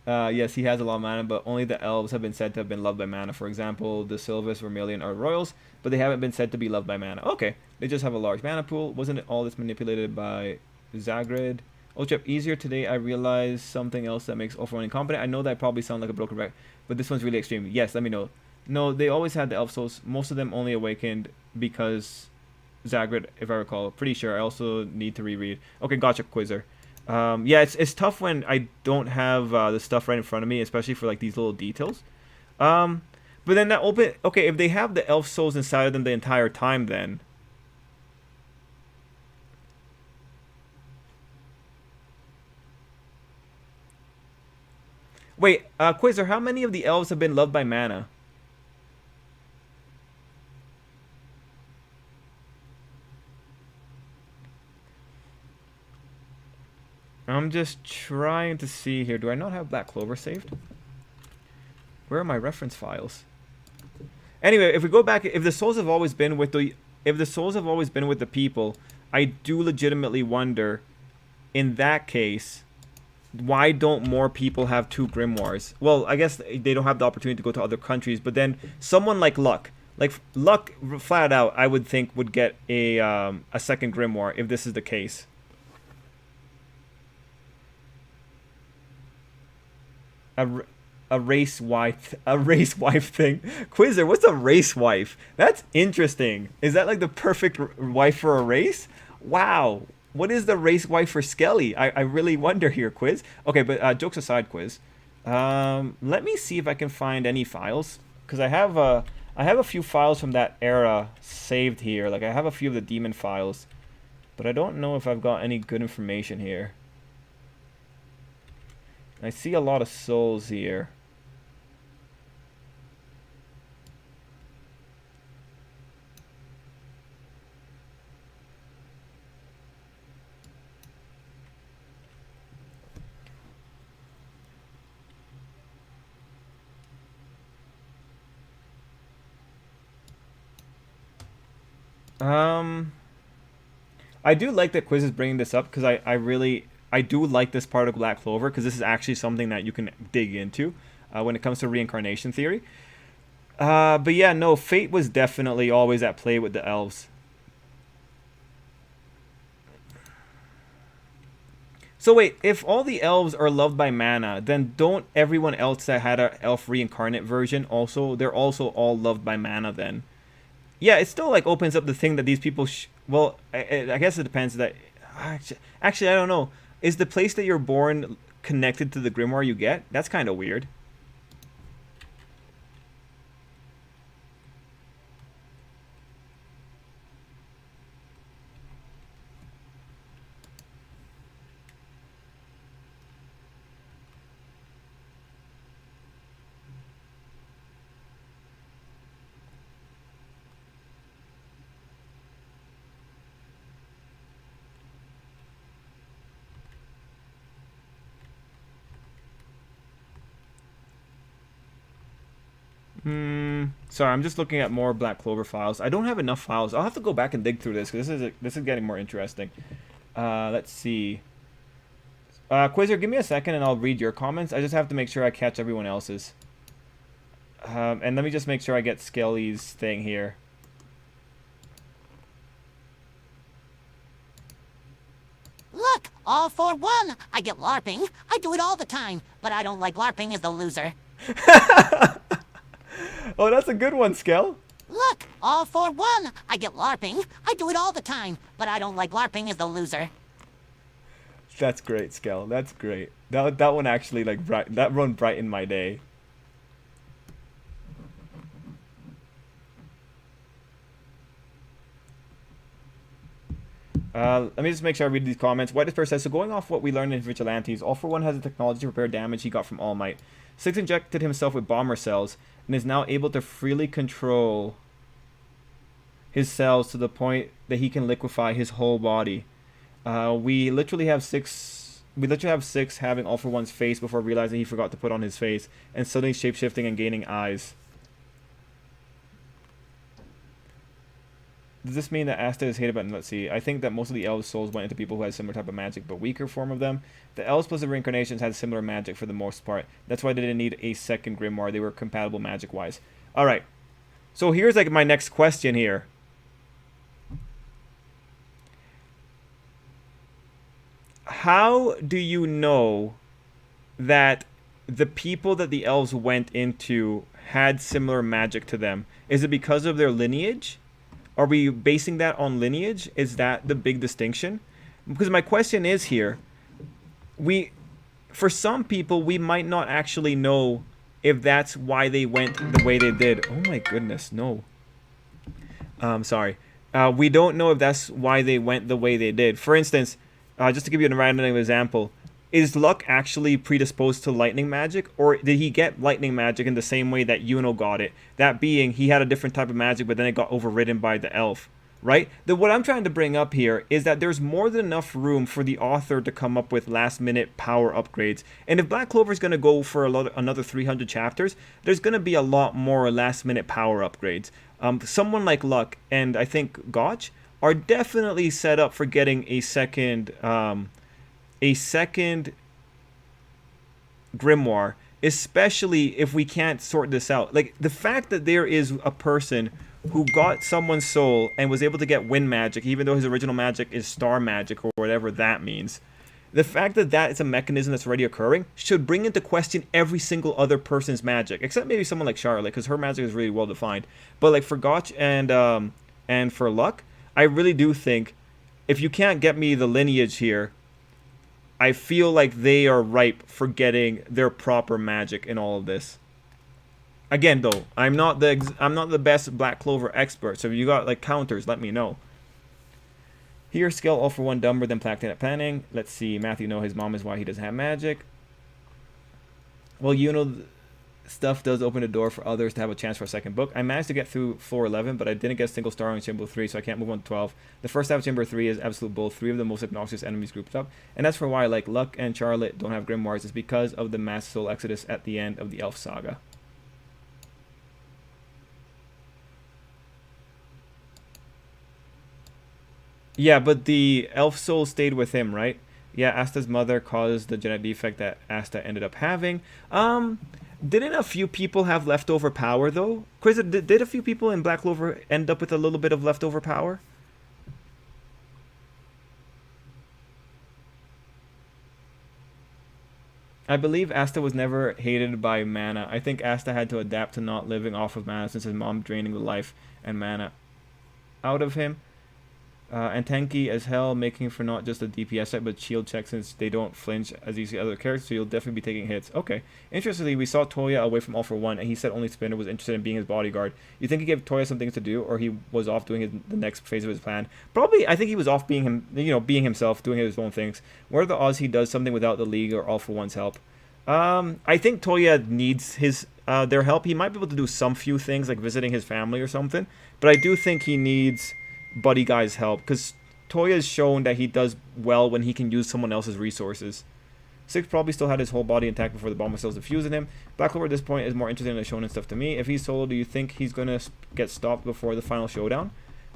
Yes, he has a lot of mana, but only the elves have been said to have been loved by mana. For example, the Sylvis, Vermilion are royals, but they haven't been said to be loved by mana. Okay, they just have a large mana pool. Wasn't it all this manipulated by Zagrid? Oh, Chip, easier today. I realized something else that makes Ultron incompetent. I know that probably sounds like a broken record, but this one's really extreme. Yes, let me know. No, they always had the elf souls. Most of them only awakened because Zagrid, if I recall. Pretty sure. I also need to reread. Okay, gotcha, Quizzer. Yeah, it's tough when I don't have the stuff right in front of me, especially for like these little details. Um, but then that open. Okay, if they have the elf souls inside of them the entire time, then wait, Quasar, how many of the elves have been loved by mana? I'm just trying to see here. Do I not have Black Clover saved? Where are my reference files? Anyway, if we go back, if the souls have always been with the, if the souls have always been with the people, I do legitimately wonder, in that case, why don't more people have 2 grimoires? Well, I guess they don't have the opportunity to go to other countries, but then someone like Luck, flat out, I would think would get a second grimoire if this is the case. A, a race wife thing. Quizzer, what's a race wife? That's interesting. Is that like the perfect wife for a race? Wow. What is the race wife for Skelly? I really wonder here, Quiz. Okay, but jokes aside, Quiz. Let me see if I can find any files, because I have a few files from that era saved here. Like I have a few of the demon files, but I don't know if I've got any good information here. I see a lot of souls here. I do like that Quiz is bringing this up because I do like this part of Black Clover because this is actually something that you can dig into when it comes to reincarnation theory. But yeah, no, fate was definitely always at play with the elves. So wait, if all the elves are loved by mana, then don't everyone else that had a elf reincarnate version also, they're also all loved by mana then? Yeah, it still like opens up the thing that these people well, I guess it depends that actually I don't know. Is the place that you're born connected to the grimoire you get? That's kind of weird. Sorry, I'm just looking at more Black Clover files. I don't have enough files. I'll have to go back and dig through this because this is getting more interesting. Let's see. Quasar, give me a second and I'll read your comments. I just have to make sure I catch everyone else's. And let me just make sure I get Skelly's thing here. Look, all for one. I get LARPing. I do it all the time, but I don't like LARPing as the loser. Oh, that's a good one, Skell. Look, all for one. I get LARPing. I do it all the time, but I don't like LARPing as the loser. That's great, Skell. That's great. That one actually like that one brightened my day. Let me just make sure I read these comments. White Despair says, so going off what we learned in Vigilantes, All for One has the technology to repair damage he got from All Might. Six injected himself with bomber cells and is now able to freely control his cells to the point that he can liquefy his whole body. We literally have six having All for One's face before realizing he forgot to put on his face and suddenly shapeshifting and gaining eyes. Does this mean that Asta is hated by... Let's see. I think that most of the elves' souls went into people who had similar type of magic, but weaker form of them. The elves plus the reincarnations had similar magic for the most part. That's why they didn't need a second grimoire. They were compatible magic-wise. Alright. So here's like my next question here. How do you know that the people that the elves went into had similar magic to them? Is it because of their lineage? Are we basing that on lineage? Is that the big distinction? Because my question is here, we, for some people, we might not actually know if that's why they went the way they did. Oh my goodness, no. Sorry. We don't know if that's why they went the way they did. For instance, just to give you a random example, is Luck actually predisposed to lightning magic, or did he get lightning magic in the same way that Yuno got it? That being, he had a different type of magic, but then it got overridden by the elf, right? What I'm trying to bring up here is that there's more than enough room for the author to come up with last-minute power upgrades. And if Black Clover is going to go for another 300 chapters, there's going to be a lot more last-minute power upgrades. Someone like Luck and I think Gotch are definitely set up for getting a second grimoire, especially if we can't sort this out. Like, the fact that there is a person who got someone's soul and was able to get wind magic, even though his original magic is star magic or whatever that means. The fact that that is a mechanism that's already occurring should bring into question every single other person's magic, except maybe someone like Charlotte, because her magic is really well defined. But like for Gotch and for Luck, I really do think if you can't get me the lineage here, I feel like they are ripe for getting their proper magic in all of this. Again, though, I'm not the best Black Clover expert, so if you got like counters, let me know. Here, Scale all for one dumber than Planet Planning. Let's see, Matthew know his mom is why he doesn't have magic. Well, you know, stuff does open the door for others to have a chance for a second book. I managed to get through floor 11, but I didn't get a single star on Chamber 3, so I can't move on to 12. The first half of Chamber 3 is absolute bull, 3 of the most obnoxious enemies grouped up. And that's for why, like, Luck and Charlotte don't have grimoires. It's because of the mass soul exodus at the end of the Elf Saga. Yeah, but the elf soul stayed with him, right? Yeah, Asta's mother caused the genetic defect that Asta ended up having. Didn't a few people have leftover power, though? Chris, did a few people in Black Clover end up with a little bit of leftover power? I believe Asta was never hated by mana. I think Asta had to adapt to not living off of mana since his mom draining the life and mana out of him. And tanky as hell, making for not just a DPS check, but shield check since they don't flinch as you see other characters, so you'll definitely be taking hits. Okay. Interestingly, we saw Toya away from All for One, and he said only Spinner was interested in being his bodyguard. You think he gave Toya some things to do, or he was off doing the next phase of his plan? Probably, I think he was off being him, being himself, doing his own things. What are the odds he does something without the League or All for One's help? I think Toya needs their help. He might be able to do some few things, like visiting his family or something, but I do think he needs Buddy Guy's help, because Toya has shown that he does well when he can use someone else's resources. Six probably still had his whole body intact before the bomb cells defused in him. Black Clover at this point is more interested in the shonen stuff to me. If he's solo, do you think he's going to get stopped before the final showdown?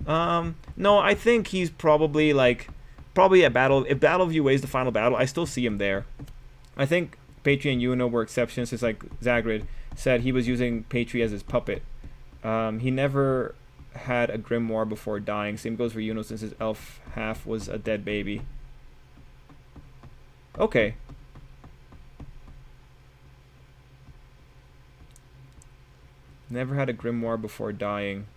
No, I think he's probably at battle. If Battle View is the final battle, I still see him there. I think Patri and Yuno were exceptions, since like Zagrid said he was using Patri as his puppet. He never had a grimoire before dying. Same goes for Yuno, since his elf half was a dead baby. Okay. Never had a grimoire before dying.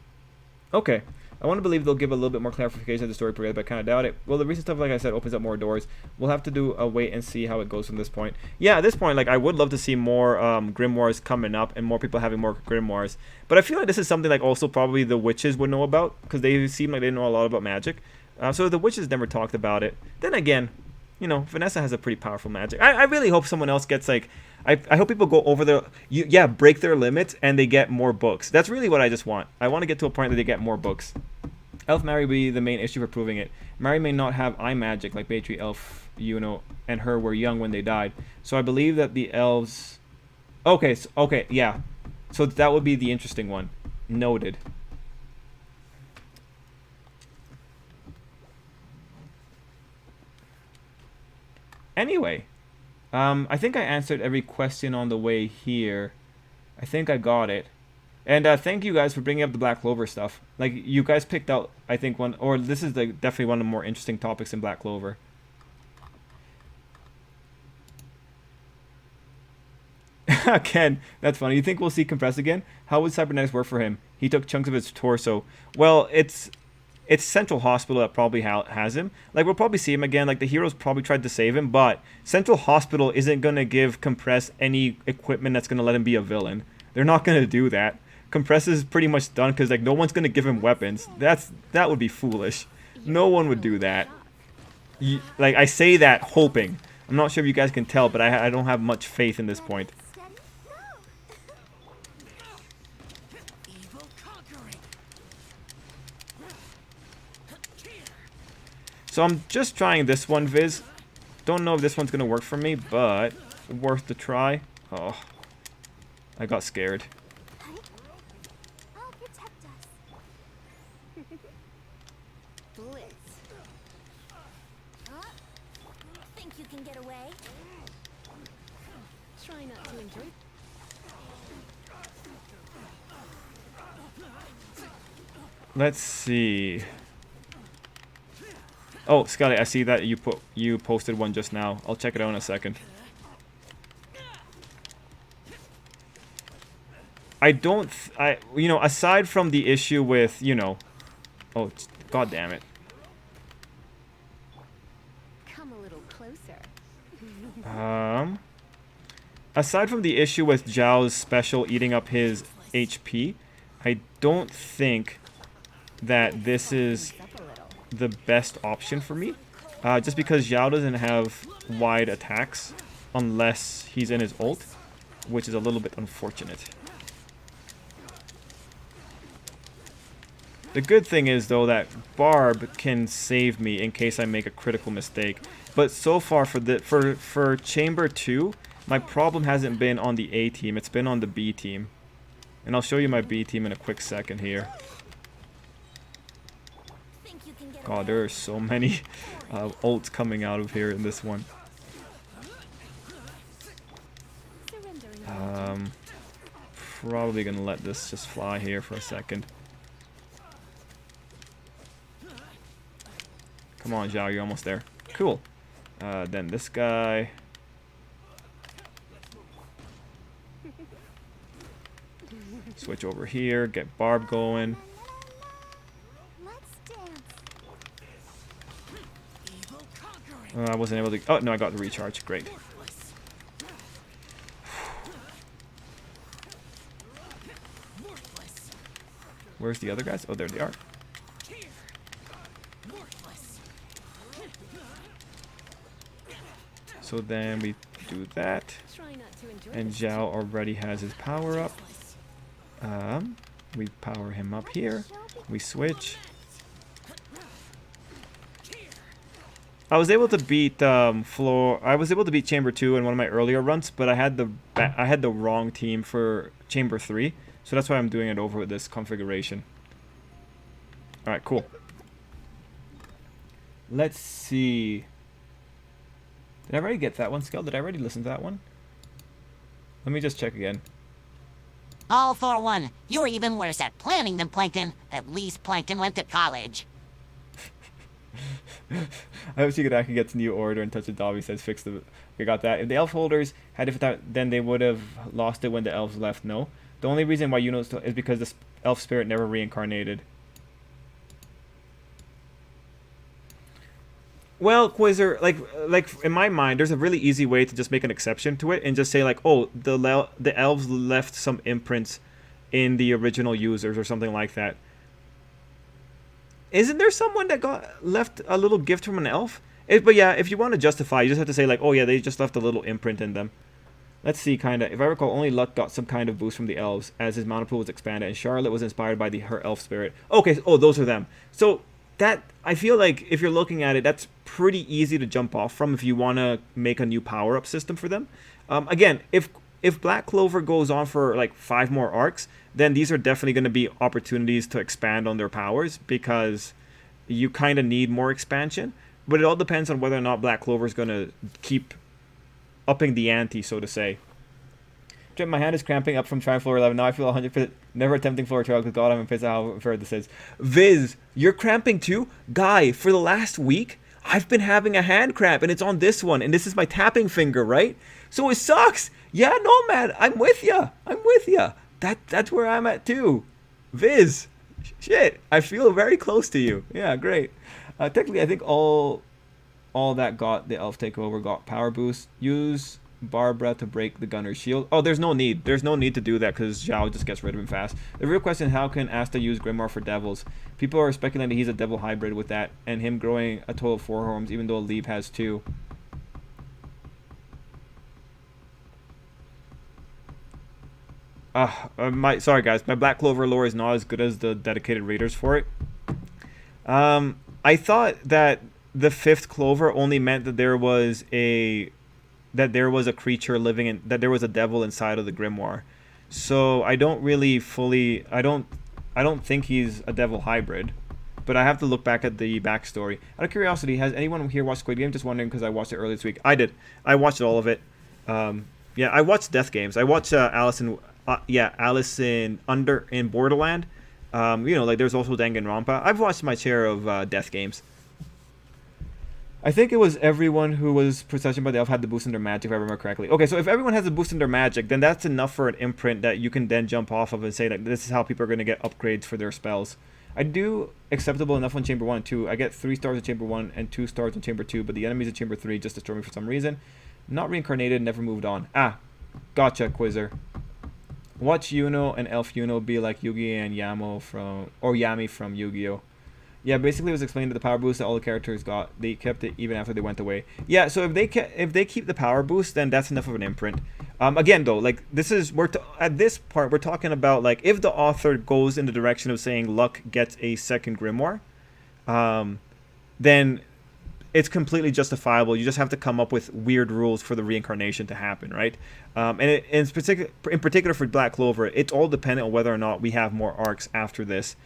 Okay. I want to believe they'll give a little bit more clarification of the story progress, but I kind of doubt it. Well, the recent stuff, like I said, opens up more doors. We'll have to do a wait and see how it goes from this point. Yeah, at this point, like, I would love to see more grimoires coming up and more people having more grimoires. But I feel like this is something like also probably the witches would know about, because they seem like they know a lot about magic. So the witches never talked about it. Then again, Vanessa has a pretty powerful magic. I really hope someone else gets like... I hope people go over break their limits and they get more books. That's really what I just want. I want to get to a point that they get more books. Elf Mary will be the main issue for proving it. Mary may not have eye magic like Batry, Elf, and her were young when they died. So I believe that the elves... Okay, yeah. So that would be the interesting one. Noted. Anyway, I think I answered every question on the way here. I think I got it. And thank you guys for bringing up the Black Clover stuff. Like, you guys picked out, I think, this is definitely one of the more interesting topics in Black Clover. Ken, that's funny. You think we'll see Compress again? How would cybernetics work for him? He took chunks of his torso. Well, it's it's Central Hospital that probably has him. Like, we'll probably see him again. Like, the heroes probably tried to save him, but Central Hospital isn't going to give Compress any equipment that's going to let him be a villain. They're not going to do that. Compress is pretty much done because, like, no one's going to give him weapons. That would be foolish. No one would do that. Like, I say that hoping. I'm not sure if you guys can tell, but I don't have much faith in this point. So I'm just trying this one, Viz. Don't know if this one's going to work for me, but worth the try. Oh, I got scared. I'll protect us. Blitz. Huh? Think you can get away? Try not to enjoy. Let's see. Oh, Scully, I see that you posted one just now. I'll check it out in a second. You know, aside from the issue with, you know, oh, god damn it. Come a little closer. Aside from the issue with Zhao's special eating up his HP, I don't think that this is the best option for me. Just because Zhao doesn't have wide attacks unless he's in his ult, which is a little bit unfortunate. The good thing is, though, that Barb can save me in case I make a critical mistake. But so far for Chamber 2, my problem hasn't been on the A team, it's been on the B team. And I'll show you my B team in a quick second here. God, there are so many ults coming out of here in this one. Probably gonna let this just fly here for a second. Come on, Zhao, you're almost there. Cool. Then this guy. Switch over here, get Barb going. I wasn't able to... Oh, no, I got the recharge. Great. Where's the other guys? Oh, there they are. So then we do that. And Zhao already has his power up. We power him up here. We switch. I was able to beat I was able to beat Chamber 2 in one of my earlier runs, but I had the wrong team for Chamber 3, so that's why I'm doing it over with this configuration. All right, cool. Let's see. Did I already get that one, Skell? Did I already listen to that one? Let me just check again. All for one. You're even worse at planning than Plankton. At least Plankton went to college. I hope Shigaraki gets new order and Touch of Dobby says fix the... We got that. If the elf holders had it without, then they would have lost it when the elves left. No. The only reason why you know is because the elf spirit never reincarnated. Well, Quizzer, like in my mind, there's a really easy way to just make an exception to it and just say like, oh, the elves left some imprints in the original users or something like that. Isn't there someone that left a little gift from an elf? But yeah, if you want to justify, you just have to say like, oh yeah, they just left a little imprint in them. Let's see, kind of. If I recall, only Luck got some kind of boost from the elves as his mana pool was expanded, and Charlotte was inspired by her elf spirit. Okay, oh, those are them. So that, I feel like if you're looking at it, that's pretty easy to jump off from if you want to make a new power-up system for them. Again, if Black Clover goes on for like 5 more arcs, then these are definitely going to be opportunities to expand on their powers because you kind of need more expansion. But it all depends on whether or not Black Clover is going to keep upping the ante, so to say. My hand is cramping up from trying floor 11. Now I feel 100% never attempting floor 12 because God, I'm pissed at how fair this is. Viz, you're cramping too? Guy, for the last week, I've been having a hand cramp and it's on this one. And this is my tapping finger, right? So it sucks. Yeah, no, man. I'm with ya. I'm with ya. That's where I'm at too. Viz, Shit, I feel very close to you. Yeah, great. Technically, I think all that got the elf takeover got power boost. Use Barbara to break the gunner's shield. Oh, there's no need. There's no need to do that because Zhao just gets rid of him fast. The real question is, how can Asta use Grimoire for devils? People are speculating he's a devil hybrid with that, and him growing a total of 4 horns, even though Lieb has 2. Sorry guys, my Black Clover lore is not as good as the dedicated readers for it. I thought that the 5th Clover only meant that there was a creature living in, that there was a devil inside of the grimoire. So I don't really fully, I don't think he's a devil hybrid, but I have to look back at the backstory. Out of curiosity, has anyone here watched Squid Game? Just wondering because I watched it earlier this week. I did. I watched all of it. Yeah, I watched Death Games. I watched Alice in Borderland. You know, like there's also Danganronpa. I've watched my share of Death Games. I think it was everyone who was possessed by the elf had the boost in their magic, if I remember correctly. Okay, so if everyone has a boost in their magic, then that's enough for an imprint that you can then jump off of and say that this is how people are going to get upgrades for their spells. I do acceptable enough on Chamber 1 and 2. I get 3 stars in Chamber 1 and 2 stars in Chamber 2, but the enemies in Chamber 3 just destroy me for some reason. Not reincarnated, never moved on. Ah, gotcha, Quizzer. Watch Yuno and Elf Yuno be like Yugi and Yami from Yu-Gi-Oh! Yeah, basically it was explained that the power boost that all the characters got, they kept it even after they went away. Yeah, so if they keep the power boost, then that's enough of an imprint. Again though, like this is at this part we're talking about like if the author goes in the direction of saying Luck gets a second grimoire, then it's completely justifiable. You just have to come up with weird rules for the reincarnation to happen, right? In particular for Black Clover, it's all dependent on whether or not we have more arcs after this.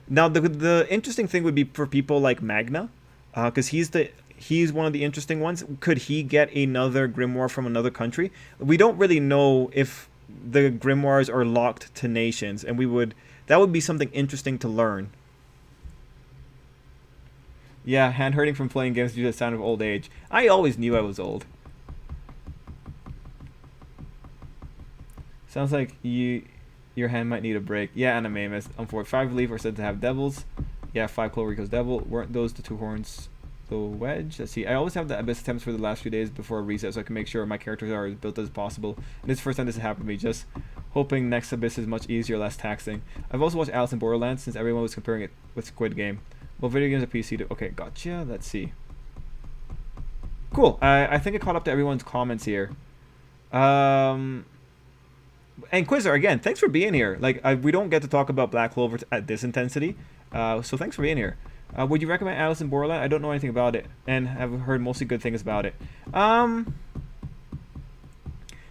Now the interesting thing would be for people like Magna, because he's one of the interesting ones. Could he get another grimoire from another country? We don't really know if the grimoires are locked to nations, and that would be something interesting to learn. Yeah, hand hurting from playing games due to the sign of old age. I always knew I was old. Sounds like your hand might need a break. Yeah, Animamus. 5 Leaf are said to have devils. Yeah, 5 Cloverico's devil. Weren't those the 2 horns? The wedge? Let's see. I always have the Abyss attempts for the last few days before a reset so I can make sure my characters are as built as possible. And this is the first time this has happened to me. Just hoping next Abyss is much easier, less taxing. I've also watched Alice in Borderlands since everyone was comparing it with Squid Game. Well, video games are PC too. Okay, gotcha. Let's see. Cool. I think I caught up to everyone's comments here. And Quizzer, again, thanks for being here. Like, we don't get to talk about Black Clover at this intensity. So thanks for being here. Would you recommend Alice in Borderland? I don't know anything about it, and have heard mostly good things about it.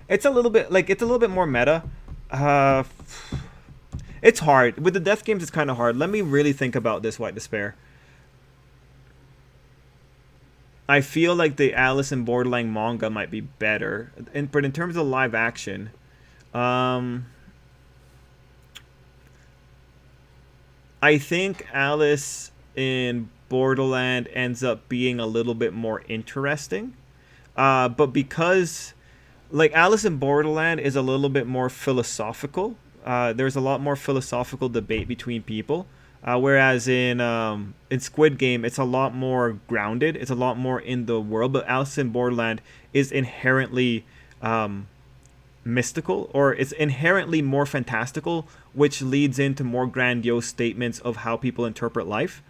It's a little bit more meta. It's hard. With the Death Games, it's kind of hard. Let me really think about this, White Despair. I feel like the Alice in Borderland manga might be better. But in terms of live action, I think Alice in Borderland ends up being a little bit more interesting. But because, like, Alice in Borderland is a little bit more philosophical. There's a lot more philosophical debate between people, whereas in Squid Game it's a lot more grounded. It's a lot more in the world. But Alice in Borderland is inherently mystical, or it's inherently more fantastical, which leads into more grandiose statements of how people interpret life.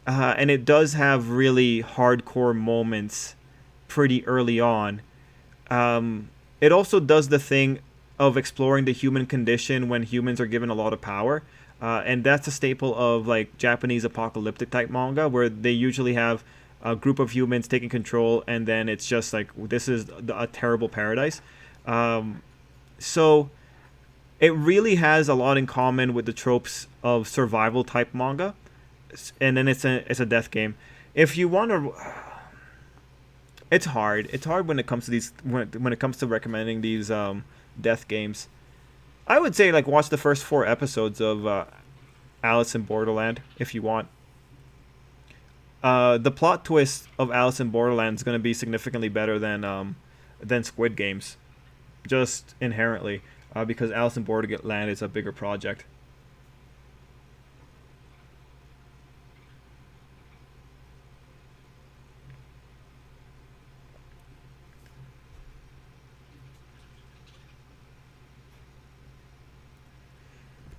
And it does have really hardcore moments pretty early on. It also does the thing of exploring the human condition when humans are given a lot of power, and that's a staple of like Japanese apocalyptic type manga, where they usually have a group of humans taking control, and then it's just like this is a terrible paradise. So it really has a lot in common with the tropes of survival type manga, and then it's a death game. If you want to, it's hard. It's hard when it comes to these when it comes to recommending these death games. I would say like watch the first 4 episodes of Alice in Borderland if you want. The plot twist of Alice in Borderland is going to be significantly better than Squid Games, just inherently, because Alice in Borderland is a bigger project.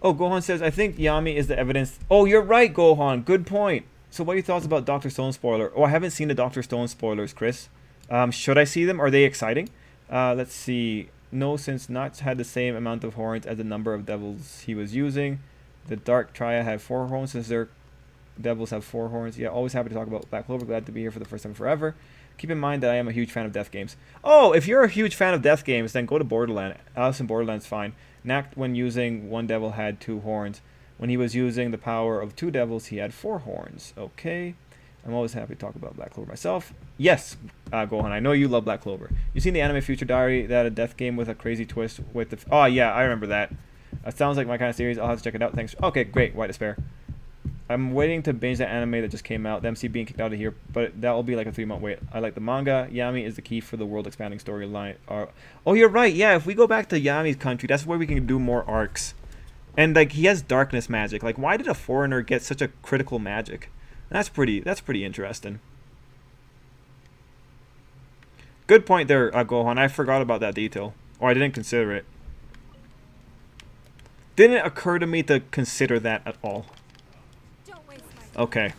Oh, Gohan says, I think Yami is the evidence. Oh, you're right, Gohan. Good point. So what are your thoughts about Dr. Stone spoiler? Oh, I haven't seen the Dr. Stone spoilers, Chris. Should I see them? Are they exciting? Let's see. No, since Nuts had the same amount of horns as the number of devils he was using. The Dark Triad had 4 horns since their devils have 4 horns. Yeah, always happy to talk about Black Clover. Glad to be here for the first time forever. Keep in mind that I am a huge fan of death games. Oh, if you're a huge fan of death games, then go to Borderlands. Alice in Borderlands fine. Nact, when using 1 devil, had 2 horns. When he was using the power of 2 devils, he had 4 horns. Okay. I'm always happy to talk about Black Clover myself. Yes, Gohan, I know you love Black Clover. You seen the anime Future Diary, that a death game with a crazy twist with the... Oh, yeah, I remember that. Sounds like my kind of series. I'll have to check it out. Thanks. Okay, great. White Despair. I'm waiting to binge that anime that just came out. The MC being kicked out of here, but that will be like a 3-month wait. I like the manga. Yami is the key for the world expanding storyline. Oh, you're right. Yeah, if we go back to Yami's country, that's where we can do more arcs. And like he has darkness magic. Like why did a foreigner get such a critical magic? That's pretty interesting. Good point there, Gohan. I forgot about that detail. Or I didn't consider it. Didn't occur to me to consider that at all. Okay.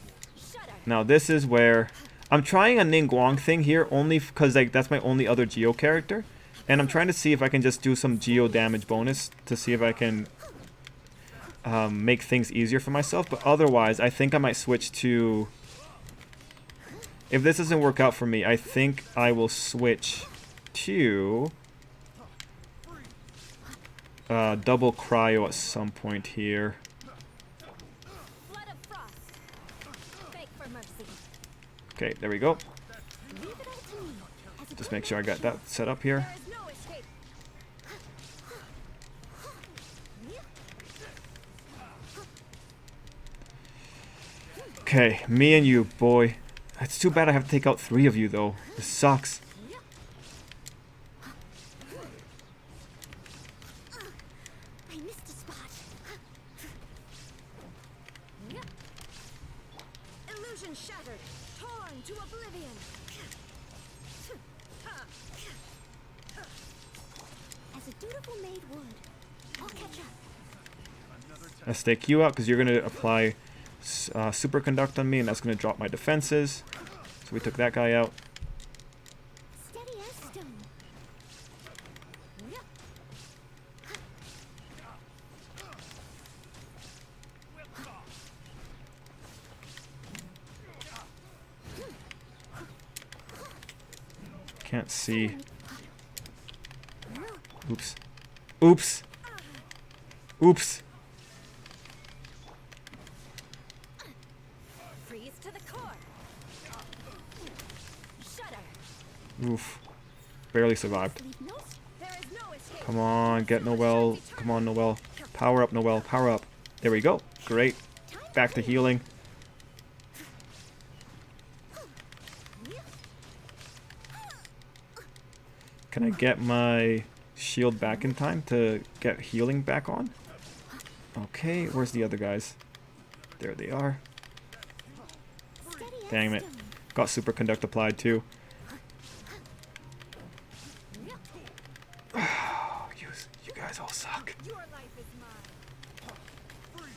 Now this is where I'm trying a Ningguang thing here only because like that's my only other Geo character, and I'm trying to see if I can just do some Geo damage bonus to see if I can make things easier for myself. But otherwise, I think I might switch to. If this doesn't work out for me, I think I will switch to double cryo at some point here. Okay, there we go. Just make sure I got that set up here. Okay, me and you, boy. It's too bad I have to take out 3 of you, though. This sucks. I missed a spot. Illusion shattered, torn to oblivion. As a dutiful maid would, I'll catch up. Let's take you out because you're going to apply superconduct on me, and that's going to drop my defenses. So we took that guy out. Steady as stone. Can't see. Oops. Oops. Oops. Freeze to the core. Shudder. Oof. Barely survived. Leave no. There is no escape. Come on, get Noel. Come on, Noel. Power up, Noel. Power up. There we go. Great. Back to healing. Can I get my shield back in time to get healing back on? Okay, where's the other guys? There they are. Damn it. Got superconduct applied too. You guys all suck. Your life is mine.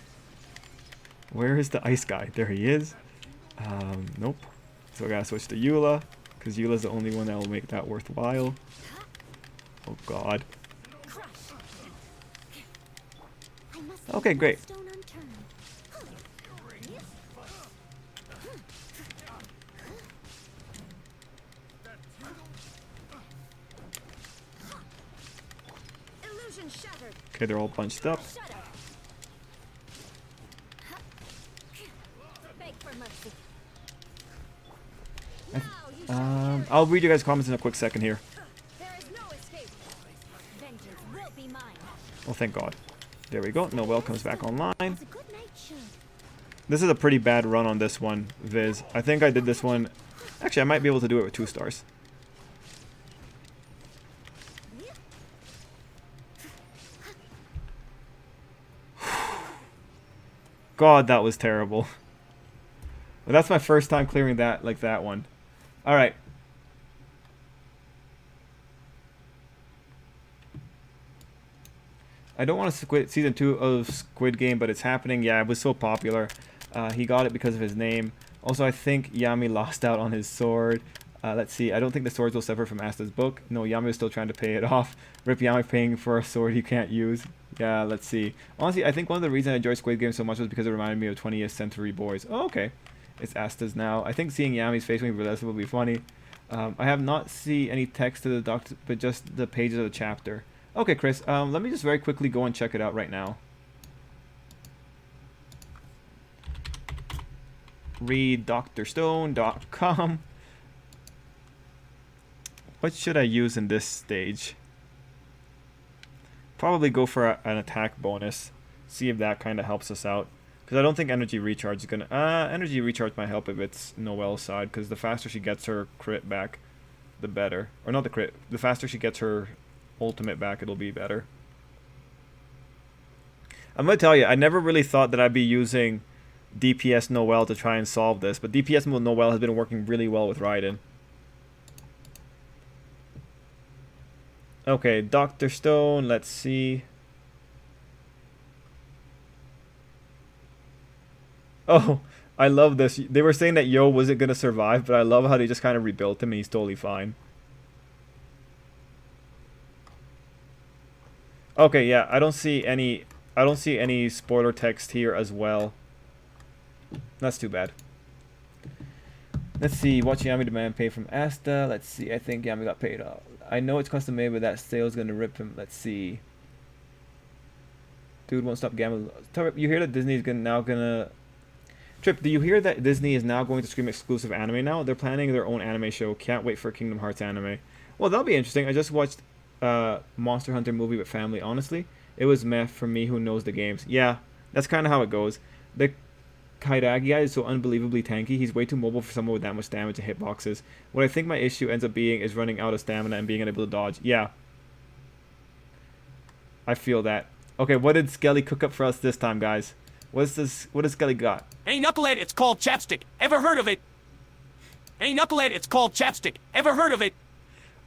Where is the ice guy? There he is. Nope. So I gotta switch to Eula, because Eula's the only one that will make that worthwhile. Oh god. Okay, great. Okay, they're all bunched up. I'll read you guys' comments in a quick second here. Oh, thank God. There we go. Noel comes back online. This is a pretty bad run on this one, Viz. I think I did this one. Actually, I might be able to do it with 2 stars. God, that was terrible. But that's my first time clearing that like that one. All right. I don't want to quit season 2 of Squid Game, but it's happening. Yeah, it was so popular. He got it because of his name. Also, I think Yami lost out on his sword. Let's see. I don't think the swords will suffer from Asta's book. No, Yami is still trying to pay it off. Rip Yami paying for a sword he can't use. Yeah, let's see. Honestly, I think one of the reasons I enjoyed Squid Game so much was because it reminded me of 20th Century Boys. Oh, okay. It's Asta's now. I think seeing Yami's face when he released it will be funny. I have not seen any text to the doctor, but just the pages of the chapter. Okay, Chris, let me just very quickly go and check it out right now. Read drstone.com. What should I use in this stage? Probably go for an attack bonus. See if that kind of helps us out. Because I don't think energy recharge is going to... energy recharge might help if it's Noelle's side. Because the faster she gets her crit back, the better. Or not the crit. The faster she gets her ultimate back, it'll be better. I'm going to tell you, I never really thought that I'd be using DPS Noelle to try and solve this. But DPS Noelle has been working really well with Raiden. Okay, Dr. Stone, let's see. Oh, I love this. They were saying that Yo wasn't going to survive, but I love how they just kind of rebuilt him and he's totally fine. Okay, yeah, I don't see any spoiler text here as well. That's too bad. Let's see, watch Yami demand pay from Asta. Let's see, I think Yami got paid off. I know it's custom made, but that sale's gonna rip him. Let's see. Dude won't stop gambling. You hear that Disney is now gonna... Trip, do you hear that Disney is now going to stream exclusive anime now? They're planning their own anime show. Can't wait for Kingdom Hearts anime. Well, that'll be interesting. I just watched Monster Hunter movie with family. Honestly, it was meh for me who knows the games. Yeah, that's kind of how it goes. The Kairagi guy is so unbelievably tanky. He's way too mobile for someone with that much damage and hitboxes. What I think my issue ends up being is running out of stamina and being unable to dodge. Yeah. I feel that. Okay, what did Skelly cook up for us this time, guys? What's this? What has Skelly got? Hey, Knucklehead, it's called chapstick. Ever heard of it? Hey, Knucklehead, it's called chapstick. Ever heard of it?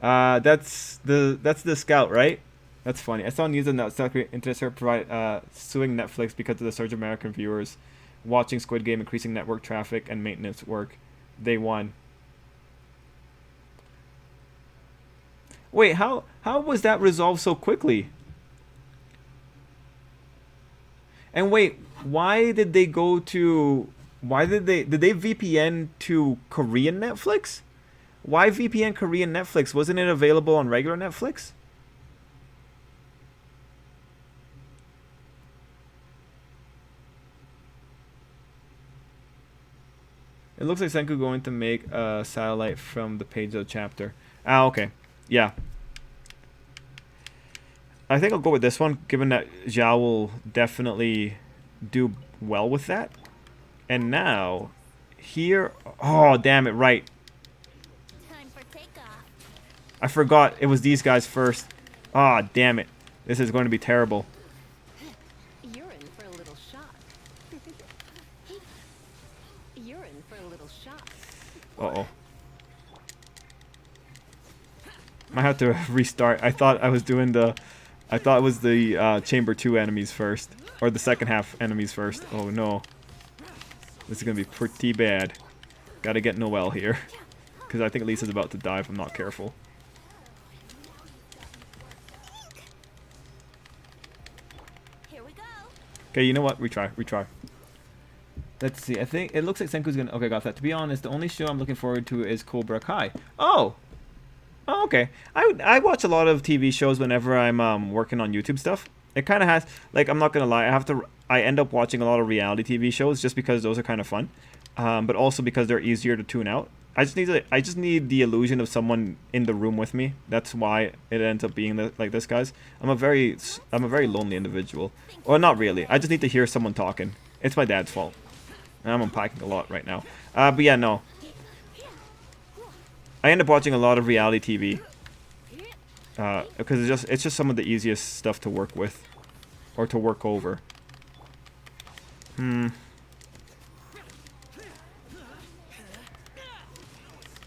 That's the scout, right? That's funny. I saw news on that South Korean internet service provide suing Netflix because of the surge of American viewers watching Squid Game, increasing network traffic and maintenance work. They won. Wait, how was that resolved so quickly? And wait, why did they go to... did they VPN to Korean Netflix? Why VPN Korean Netflix? Wasn't it available on regular Netflix? It looks like Senku going to make a satellite from the page of the chapter. Ah, okay. Yeah. I think I'll go with this one, given that Zhao will definitely do well with that. And now, here... Oh, damn it, right. Time for takeoff. I forgot it was these guys first. Ah, damn it. This is going to be terrible. You're in for a little shock. You're in for a little shock. Uh-oh. Might have to restart. I thought I was doing the... I thought it was the Chamber 2 enemies first. Or the second half enemies first. Oh, no. This is going to be pretty bad. Gotta get Noelle here. Because I think Lisa's about to die if I'm not careful. Here we go. Okay, you know what? Retry. Let's see. I think it looks like Senku's gonna... Okay, got that. To be honest, the only show I'm looking forward to is Cobra Kai. Oh! Oh, okay. I watch a lot of TV shows whenever I'm working on YouTube stuff. It kind of has... Like, I'm not gonna lie. I end up watching a lot of reality TV shows just because those are kind of fun. But also because they're easier to tune out. I just need the illusion of someone in the room with me. That's why it ends up being like this, guys. I'm a very lonely individual. Or not really. I just need to hear someone talking. It's my dad's fault. And I'm unpacking a lot right now. But yeah, no. I end up watching a lot of reality TV. Because it's just some of the easiest stuff to work with. Or to work over.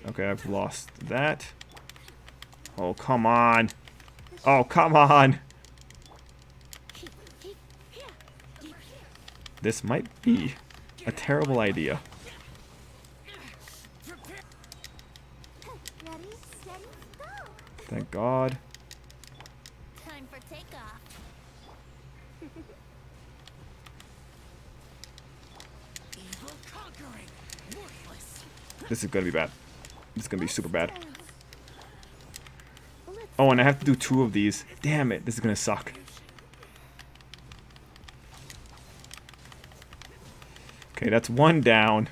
Okay, I've lost that. Oh, come on. Oh, come on. This might be a terrible idea. Ready, steady, go! Thank God. Time for takeoff. Evil conquering. Worthless. This is gonna be bad. This is gonna be super bad. Oh, and I have to do 2 of these. Damn it, this is gonna suck. Okay, that's 1 down.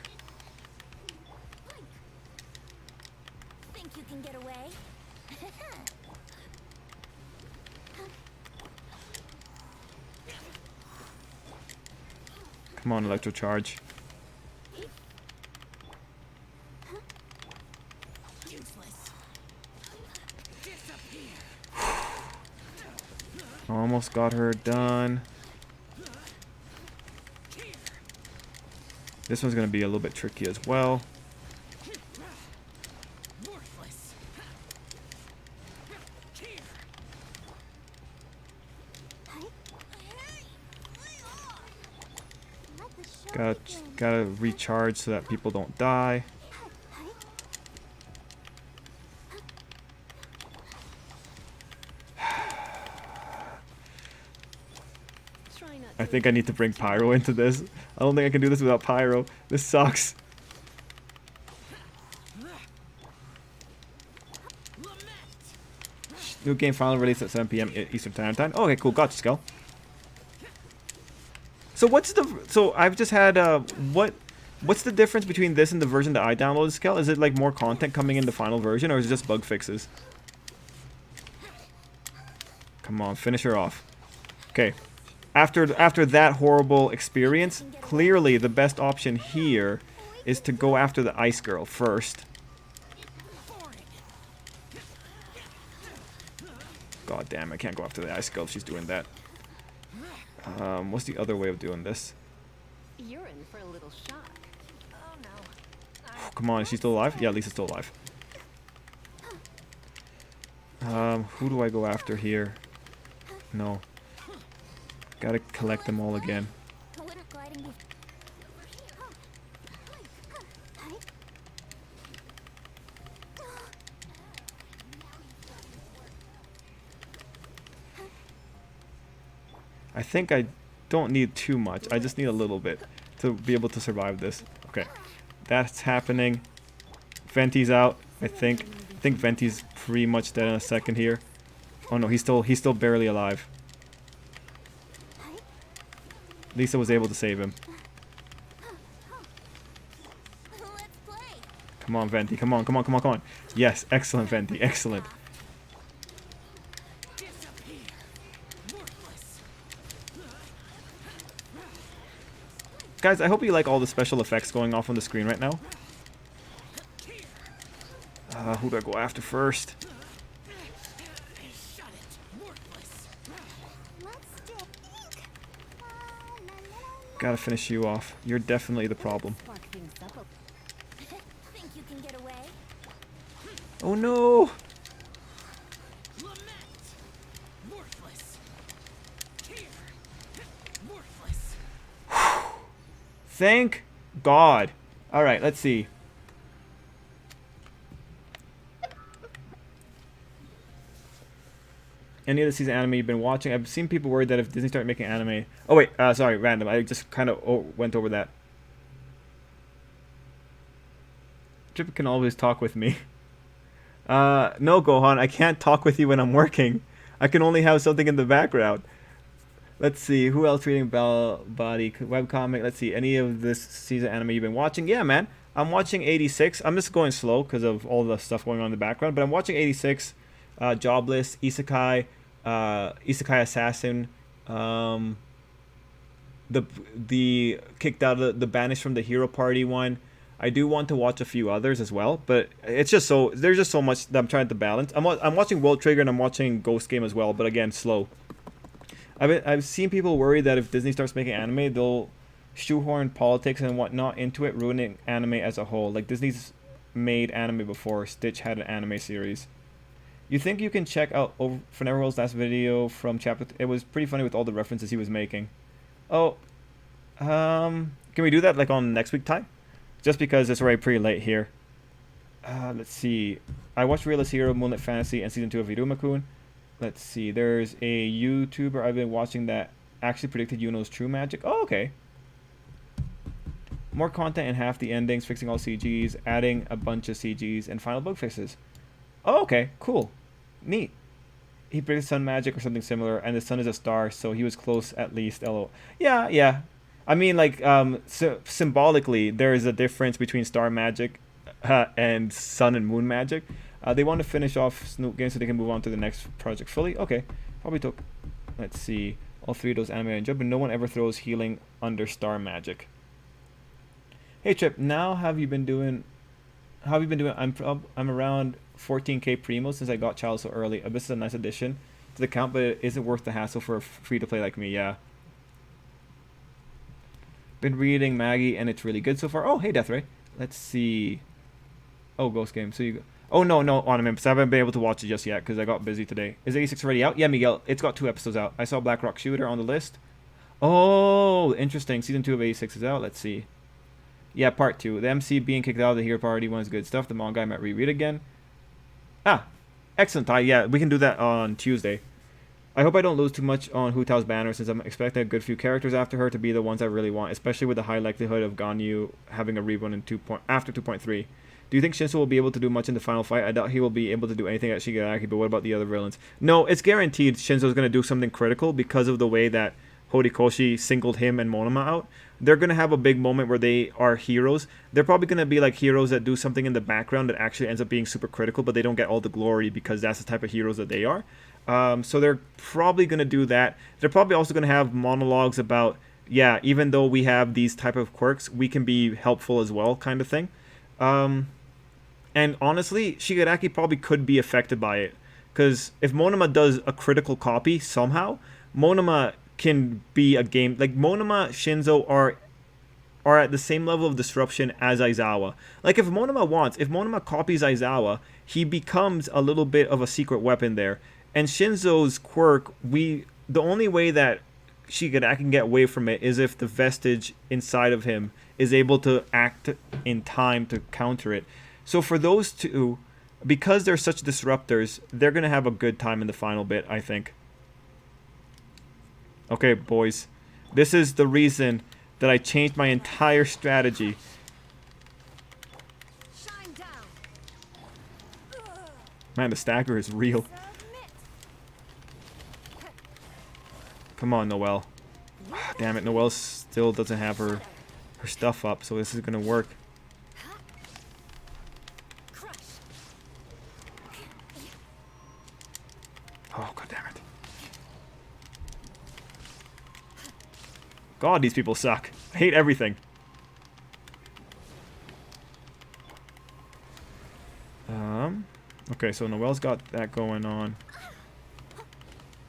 Think you can get away? Come on, electrocharge. Useless. Almost got her done. This one's gonna be a little bit tricky as well. Worthless. Let the show begin. Gotta recharge so that people don't die. Try not I to think I need to bring Pyro into this. I don't think I can do this without Pyro. This sucks. New game finally released at 7 p.m. Eastern Standard Time. Okay, cool. Gotcha, Skull. So what's the... So I've just had... What's the difference between this and the version that I downloaded, Skull? Is it like more content coming in the final version, or is it just bug fixes? Come on, finish her off. Okay. After that horrible experience, clearly the best option here is to go after the Ice Girl first. God damn, I can't go after the Ice Girl if she's doing that. What's the other way of doing this? You're in for a little shock. Oh no. Oh, come on, is she still alive? Yeah, Lisa's still alive. Who do I go after here? No. Gotta collect them all again. Glitter gliding be- I think I don't need too much. I just need a little bit to be able to survive this. Okay. That's happening. Venti's out, I think. I think Venti's pretty much dead in a second here. Oh no, he's still barely alive. Lisa was able to save him. Let's play. Come on, Venti. Come on, come on, come on, come on. Yes, excellent, Venti. Excellent. Guys, I hope you like all the special effects going off on the screen right now. Who do I go after first? Let's dip ink. Gotta finish you off. You're definitely the problem. Spark things up Think you can get away? Oh no! Thank God. Alright, let's see. Any other season anime you've been watching? I've seen people worried that if Disney started making anime... Oh wait, sorry, random. I just kind of went over that. Tripl can always talk with me. No, Gohan, I can't talk with you when I'm working. I can only have something in the background. Let's see, who else reading Bell Body webcomic? Let's see, any of this season anime you've been watching? Yeah, man. I'm watching 86. I'm just going slow because of all the stuff going on in the background. But I'm watching 86, Jobless, Isekai, Isekai Assassin, the kicked out of the banished from the Hero Party one. I do want to watch a few others as well, but it's just so there's just so much that I'm trying to balance. I'm watching World Trigger and I'm watching Ghost Game as well, but again, slow. I've seen people worry that if Disney starts making anime, they'll shoehorn politics and whatnot into it, ruining anime as a whole. Like Disney's made anime before. Stitch had an anime series. You think you can check out Neverworld's last video from chapter? It was pretty funny with all the references he was making. Oh, Can we do that like on next week time? Just because it's already pretty late here. Let's see. I watched Realist Hero, Moonlit Fantasy, and season 2 of Hiruma-kun. Let's see. There's a YouTuber I've been watching that actually predicted Yuno's true magic. Oh, okay. More content in half the endings, fixing all CGs, adding a bunch of CGs, and final bug fixes. Oh, okay. Cool. Neat. He predicted sun magic or something similar, and the sun is a star, so he was close at least. LO. Yeah, yeah. I mean, like, so symbolically, there is a difference between star magic and sun and moon magic. They want to finish off Snoop Game so they can move on to the next project fully. Okay. Probably took, let's see, all 3 of those anime I enjoyed, but no one ever throws healing under star magic. Hey Trip, now how have you been doing? I'm around 14k primo since I got Child so early. Abyss is a nice addition to the count, but it isn't worth the hassle for a free to play like me. Yeah. Been reading Maggie and it's really good so far. Oh, hey Deathray. Let's see. Oh, Ghost Game. So you go. Oh no, Anime. So I haven't been able to watch it just yet because I got busy today. Is 86 already out? Yeah, Miguel. It's got 2 episodes out. I saw Black Rock Shooter on the list. Oh, interesting. Season 2 of 86 is out. Let's see. Yeah, part 2. The MC being kicked out of the hero party was good stuff. The manga I might reread again. Ah, excellent. Yeah, we can do that on Tuesday. I hope I don't lose too much on Hu Tao's banner since I'm expecting a good few characters after her to be the ones I really want, especially with the high likelihood of Ganyu having a rerun in after 2.3. Do you think Shinso will be able to do much in the final fight? I doubt he will be able to do anything at Shigaraki, but what about the other villains? No, it's guaranteed Shinso's going to do something critical because of the way that Horikoshi singled him and Monoma out. They're going to have a big moment where they are heroes. They're probably going to be like heroes that do something in the background that actually ends up being super critical, but they don't get all the glory because that's the type of heroes that they are. So they're probably going to do that. They're probably also going to have monologues about, yeah, even though we have these type of quirks, we can be helpful as well, kind of thing. And honestly, Shigaraki probably could be affected by it. Because if Monoma does a critical copy somehow, Monoma can be a game... Like, Monoma, Shinso are at the same level of disruption as Aizawa. Like, if Monoma copies Aizawa, he becomes a little bit of a secret weapon there. And Shinso's quirk, the only way that Shigaraki can get away from it is if the vestige inside of him is able to act in time to counter it. So for those two, because they're such disruptors, they're going to have a good time in the final bit, I think. Okay, boys. This is the reason that I changed my entire strategy. Shine down. Man, the stagger is real. Submit. Come on, Noelle. Damn it, Noelle still doesn't have her stuff up, so this is going to work. Crush. Oh, god damn it. God, these people suck. I hate everything. Okay, so Noelle's got that going on.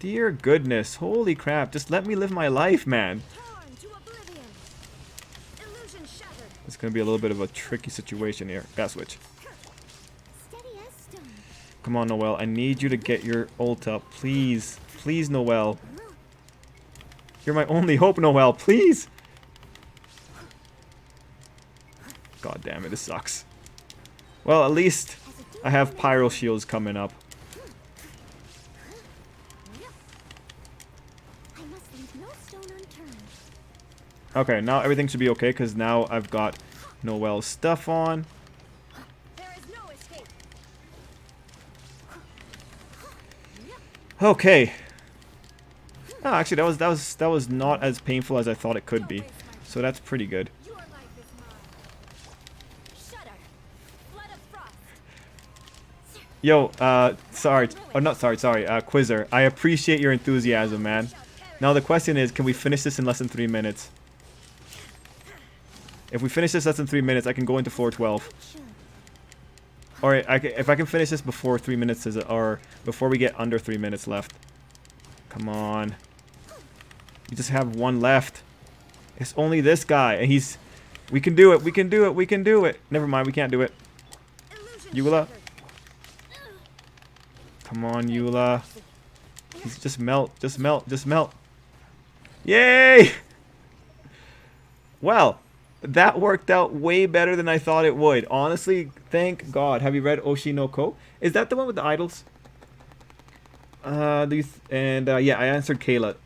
Dear goodness, holy crap, just let me live my life, man. Torn to oblivion. Illusion shattered. It's gonna be a little bit of a tricky situation here. Gas switch. Steady as stone. Come on, Noelle, I need you to get your ult up. Please. Please, Noelle. You're my only hope, Noelle, please! God damn it, this sucks. Well, at least I have Pyro Shields coming up. I must leave no stone unturned. Okay, now everything should be okay, because now I've got Noelle's stuff on. There is no escape. Okay. Oh, actually, that was not as painful as I thought it could be. So that's pretty good. Your life is mine. Shudder. Flood of frost. Yo, sorry. Oh, not sorry, Quizzer. I appreciate your enthusiasm, man. Now the question is, can we finish this in less than 3 minutes? If we finish this less than 3 minutes, I can go into floor 12. Or if I can finish this before 3 minutes, or before we get under 3 minutes left. Come on. You just have one left. It's only this guy, and he's... We can do it, we can do it, we can do it. Never mind, we can't do it. Eula. Come on, Eula. He's just melt, just melt, just melt. Yay! Well, that worked out way better than I thought it would. Honestly, thank God. Have you read Oshinoko? Is that the one with the idols? Yeah, I answered Kayla.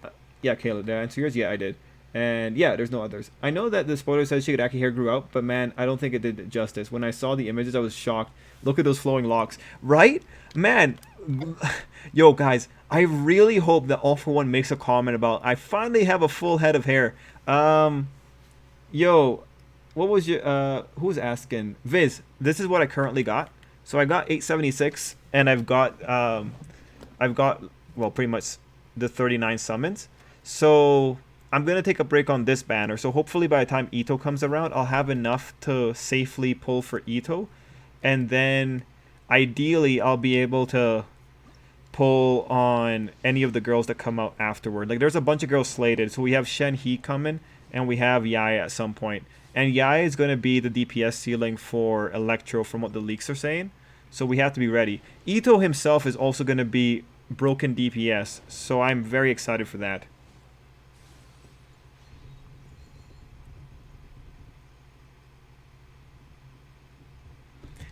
Yeah, Kayla, did I answer yours? Yeah, I did. And yeah, there's no others. I know that the spoiler says Shigaraki hair grew out, but man, I don't think it did justice. When I saw the images, I was shocked. Look at those flowing locks. Right? Man, yo, guys, I really hope that All For One makes a comment about I finally have a full head of hair. Yo, what was your who was asking? Viz, this is what I currently got. So I got 876 and I've got well pretty much the 39 summons. So I'm gonna take a break on this banner. So hopefully by the time Ito comes around, I'll have enough to safely pull for Ito. And then ideally I'll be able to pull on any of the girls that come out afterward. Like there's a bunch of girls slated. So we have Shen He coming and we have Yaya at some point. And Yaya is going to be the DPS ceiling for Electro from what the leaks are saying. So we have to be ready. Ito himself is also going to be broken DPS. So I'm very excited for that.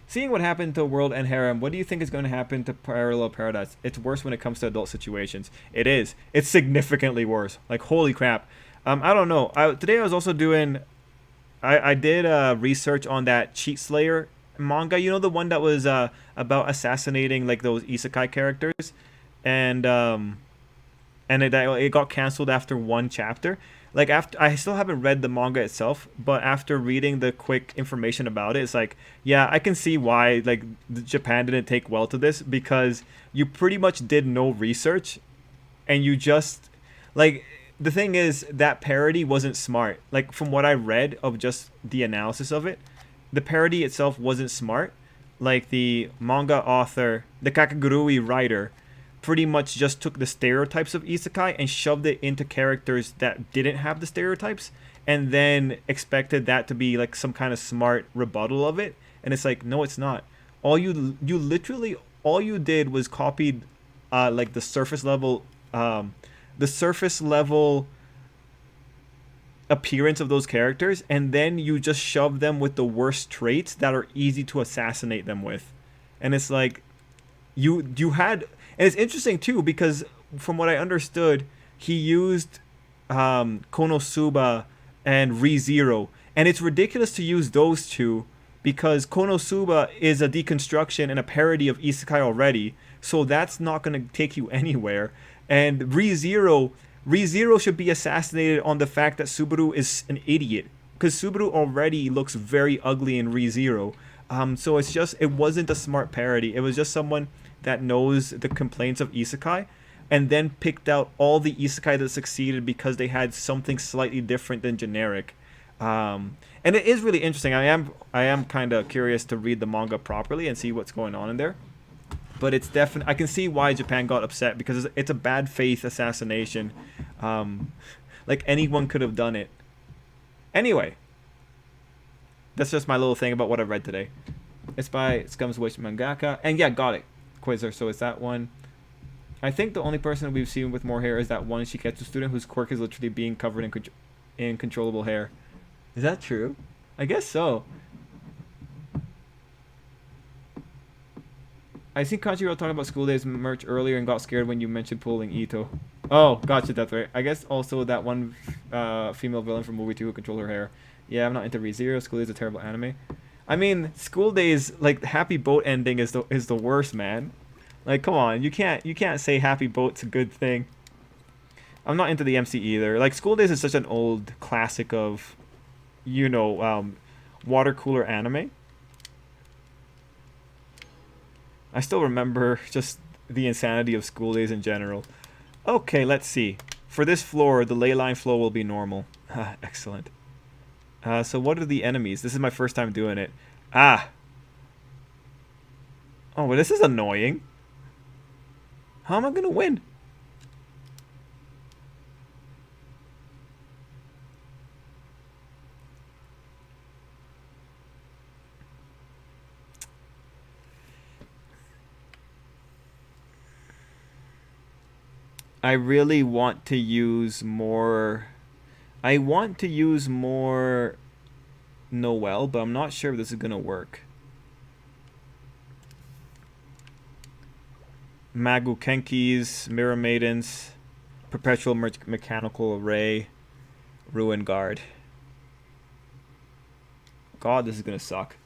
Seeing what happened to World and Harem, what do you think is going to happen to Parallel Paradise? It's worse when it comes to adult situations. It is. It's significantly worse. Like, holy crap. I don't know. Today I was also doing... I did research on that Cheat Slayer manga. You know, the one that was about assassinating, like, those isekai characters? And it got canceled after one chapter. Like, after I still haven't read the manga itself, but after reading the quick information about it, it's like, yeah, I can see why like Japan didn't take well to this, because you pretty much did no research, and you just like the thing is that parody wasn't smart. Like from what I read of just the analysis of it, the parody itself wasn't smart. Like the manga author, the Kakagurui writer, pretty much just took the stereotypes of isekai and shoved it into characters that didn't have the stereotypes, and then expected that to be like some kind of smart rebuttal of it. And it's like, no, it's not. All you literally all you did was copied like the surface level appearance of those characters, and then you just shove them with the worst traits that are easy to assassinate them with. And it's like you had. And it's interesting too, because from what I understood, he used Konosuba and ReZero, and it's ridiculous to use those two because Konosuba is a deconstruction and a parody of isekai already, so that's not going to take you anywhere. And ReZero should be assassinated on the fact that Subaru is an idiot, because Subaru already looks very ugly in ReZero. So it wasn't a smart parody. It was just someone that knows the complaints of isekai, and then picked out all the isekai that succeeded because they had something slightly different than generic. And it is really interesting. I am kind of curious to read the manga properly and see what's going on in there. But it's definitely, I can see why Japan got upset, because it's a bad faith assassination. Like anyone could have done it. Anyway, that's just my little thing about what I read today. It's by Scum's Wish Mangaka, and yeah, got it. Quizzer, so it's that one. I think the only person we've seen with more hair is that one Shiketsu student whose quirk is literally being covered in controllable hair. Is that true? I guess so. I seen Kanjiro talking about School Days merch earlier and got scared when you mentioned pulling Ito. Oh, gotcha, that's right. I guess also that one female villain from movie 2 who controlled her hair. Yeah, I'm not into ReZero. School Days is a terrible anime. I mean, School Days, like Happy Boat ending is the worst, man. Like, come on, you can't say Happy Boat's a good thing. I'm not into the MC either. Like, School Days is such an old classic of, you know, water cooler anime. I still remember just the insanity of School Days in general. Okay, let's see. For this floor, the ley line flow will be normal. Excellent. So what are the enemies? This is my first time doing it. Ah. Oh, well, this is annoying. How am I going to win? I really want to use more I want to use more Noel, but I'm not sure if this is gonna work. Magu-Kenkis, Mirror Maidens, Perpetual Mechanical Array, Ruin Guard. God, this is gonna suck.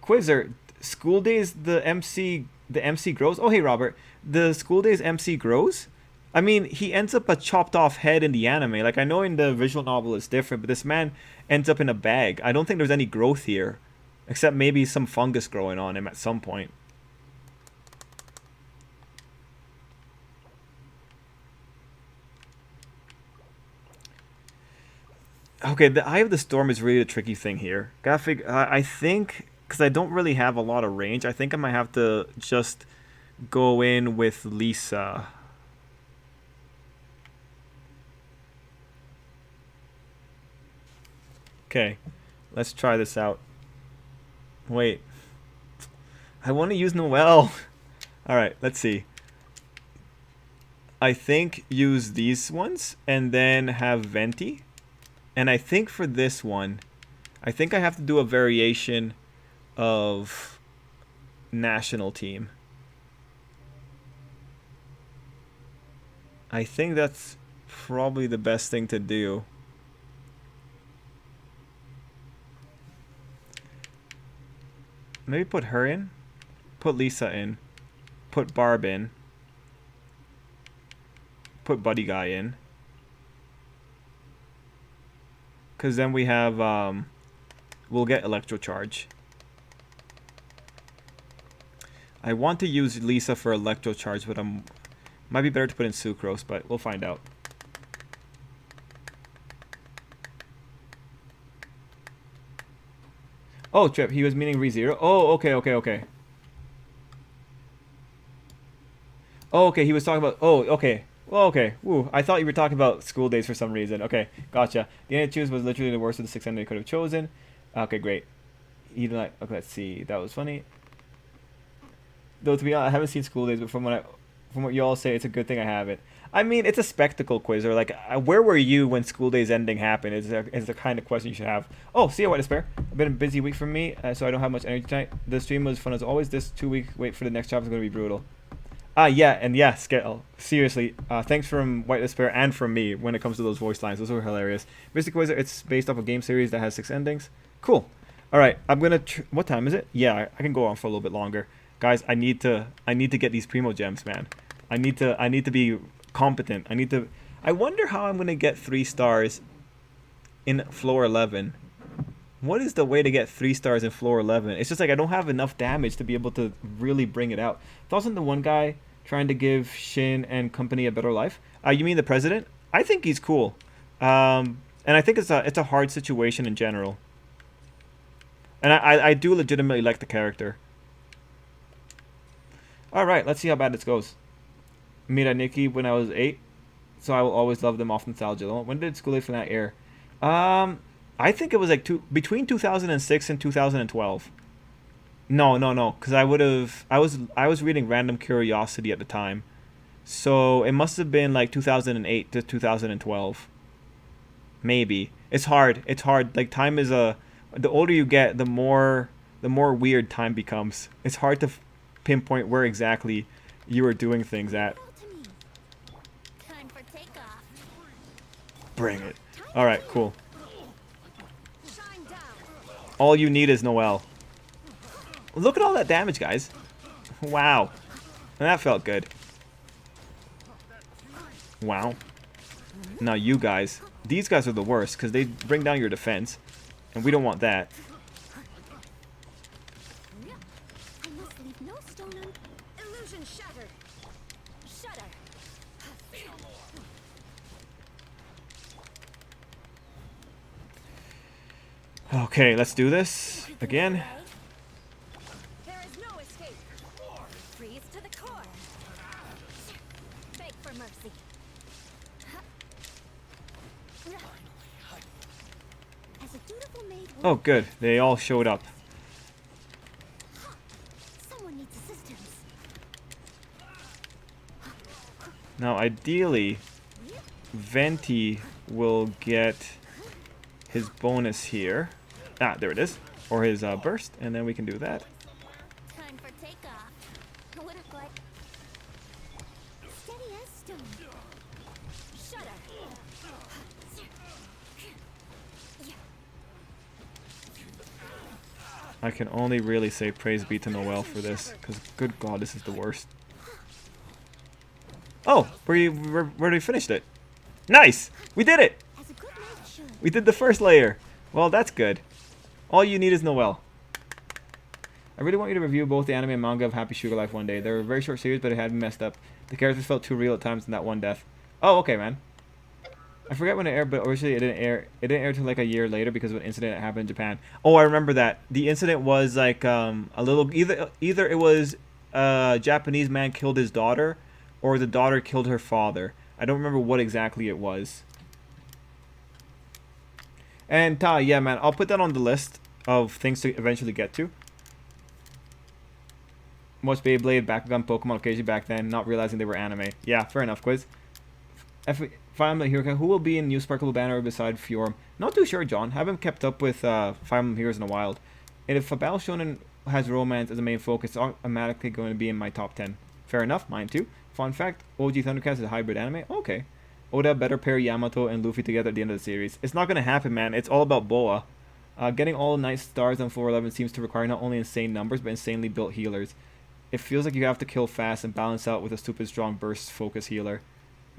Quizzer, School Days the MC grows. Oh hey Robert, the School Days MC grows? I mean, he ends up a chopped off head in the anime. Like, I know in the visual novel it's different, but this man ends up in a bag. I don't think there's any growth here, except maybe some fungus growing on him at some point. Okay, the Eye of the Storm is really a tricky thing here. Gotta figure. I think, because I don't really have a lot of range, I think I might have to just go in with Lisa. Okay, let's try this out. Wait. I want to use Noelle. Alright, let's see. I think use these ones and then have Venti. And I think for this one, I think I have to do a variation of national team. I think that's probably the best thing to do. Maybe put her in, put Lisa in, put Barb in, put Buddy Guy in. Because then we have, we'll get Electro Charge. I want to use Lisa for Electro Charge, but might be better to put in Sucrose, but we'll find out. Oh, Trip, he was meaning ReZero. Oh, okay. Oh, okay, he was talking about... Oh, okay. Well, okay. Woo, I thought you were talking about School Days for some reason. Okay, gotcha. The end to choose was literally the worst of the 6 ending I could have chosen. Okay, great. He didn't like... Okay, let's see. That was funny. Though, to be honest, I haven't seen School Days, but from what you all say, it's a good thing I have it. I mean, it's a spectacle, Quizzer. Like, where were you when School Days ending happened? Is the kind of question you should have. Oh, see you, White Despair. It's been a busy week for me, so I don't have much energy tonight. The stream was fun as always. This 2-week wait for the next job is going to be brutal. Yeah, and yeah, Scale. Seriously, thanks from White Despair and from me when it comes to those voice lines. Those were hilarious. Mr. Quizzer, it's based off a game series that has 6 endings. Cool. All right, I'm gonna. What time is it? Yeah, I can go on for a little bit longer, guys. I need to get these Primo Gems, man. I need to be competent. I wonder how I'm gonna get 3 stars in floor 11. What is the way to get 3 stars in floor 11? It's just like I don't have enough damage to be able to really bring it out. Wasn't the one guy trying to give Shin and company a better life? You mean the president? I think he's cool, and I think it's a hard situation in general. And I do legitimately like the character. All right, let's see how bad this goes. Mira Nikki when I was 8, so I will always love them off nostalgia. When did School Days for that air? I think it was like between 2006 and 2012. No, because I was reading Random Curiosity at the time, so it must have been like 2008 to 2012. Maybe. It's hard. Like, time is the older you get, the more weird time becomes. It's hard to pinpoint where exactly you are doing things at. Time for takeoff. Bring it. All right, cool. All you need is Noelle. Look at all that damage, guys. Wow. And that felt good. Wow. Now you guys. These guys are the worst because they bring down your defense. And we don't want that. I must leave no stone illusion shattered. Shudder. Okay, let's do this again. There is no escape. Freeze to the core. Beg for mercy. As a dutiful maid would, Oh, good. They all showed up. someone ideally, Venti will get his bonus here. Ah, there it is. Or his burst, and then we can do that. Time for takeoff. What if like steady as stone? Shut up. I can only really say praise be to Noelle for this, because good God, this is the worst. Oh, we already finished it. Nice! We did it! As a good knight should. We did the first layer. Well, that's good. All you need is Noelle. I really want you to review both the anime and manga of Happy Sugar Life one day. They were a very short series, but it had been messed up. The characters felt too real at times in that one death. Oh, okay, man. I forget when it aired, but originally it didn't air. It didn't air till like a year later because of an incident that happened in Japan. Oh, I remember that. The incident was like a little either it was a Japanese man killed his daughter, or the daughter killed her father. I don't remember what exactly it was. And yeah, man, I'll put that on the list of things to eventually get to. Watch Beyblade, Bakugan, Pokemon occasionally back then, not realizing they were anime. Yeah, fair enough, Quiz. Fire Emblem Hero, who will be in New Sparkle Banner beside Fjorm? Not too sure, John. Haven't kept up with Fire Emblem Heroes in a while. And if a Battle Shonen has romance as a main focus, it's automatically going to be in my top 10. Fair enough, mine too. Fun fact, OG Thundercats is a hybrid anime. Okay. Oda better pair Yamato and Luffy together at the end of the series. It's not going to happen, man. It's all about Boa. Getting all nice stars on 411 seems to require not only insane numbers, but insanely built healers. It feels like you have to kill fast and balance out with a stupid strong burst focus healer.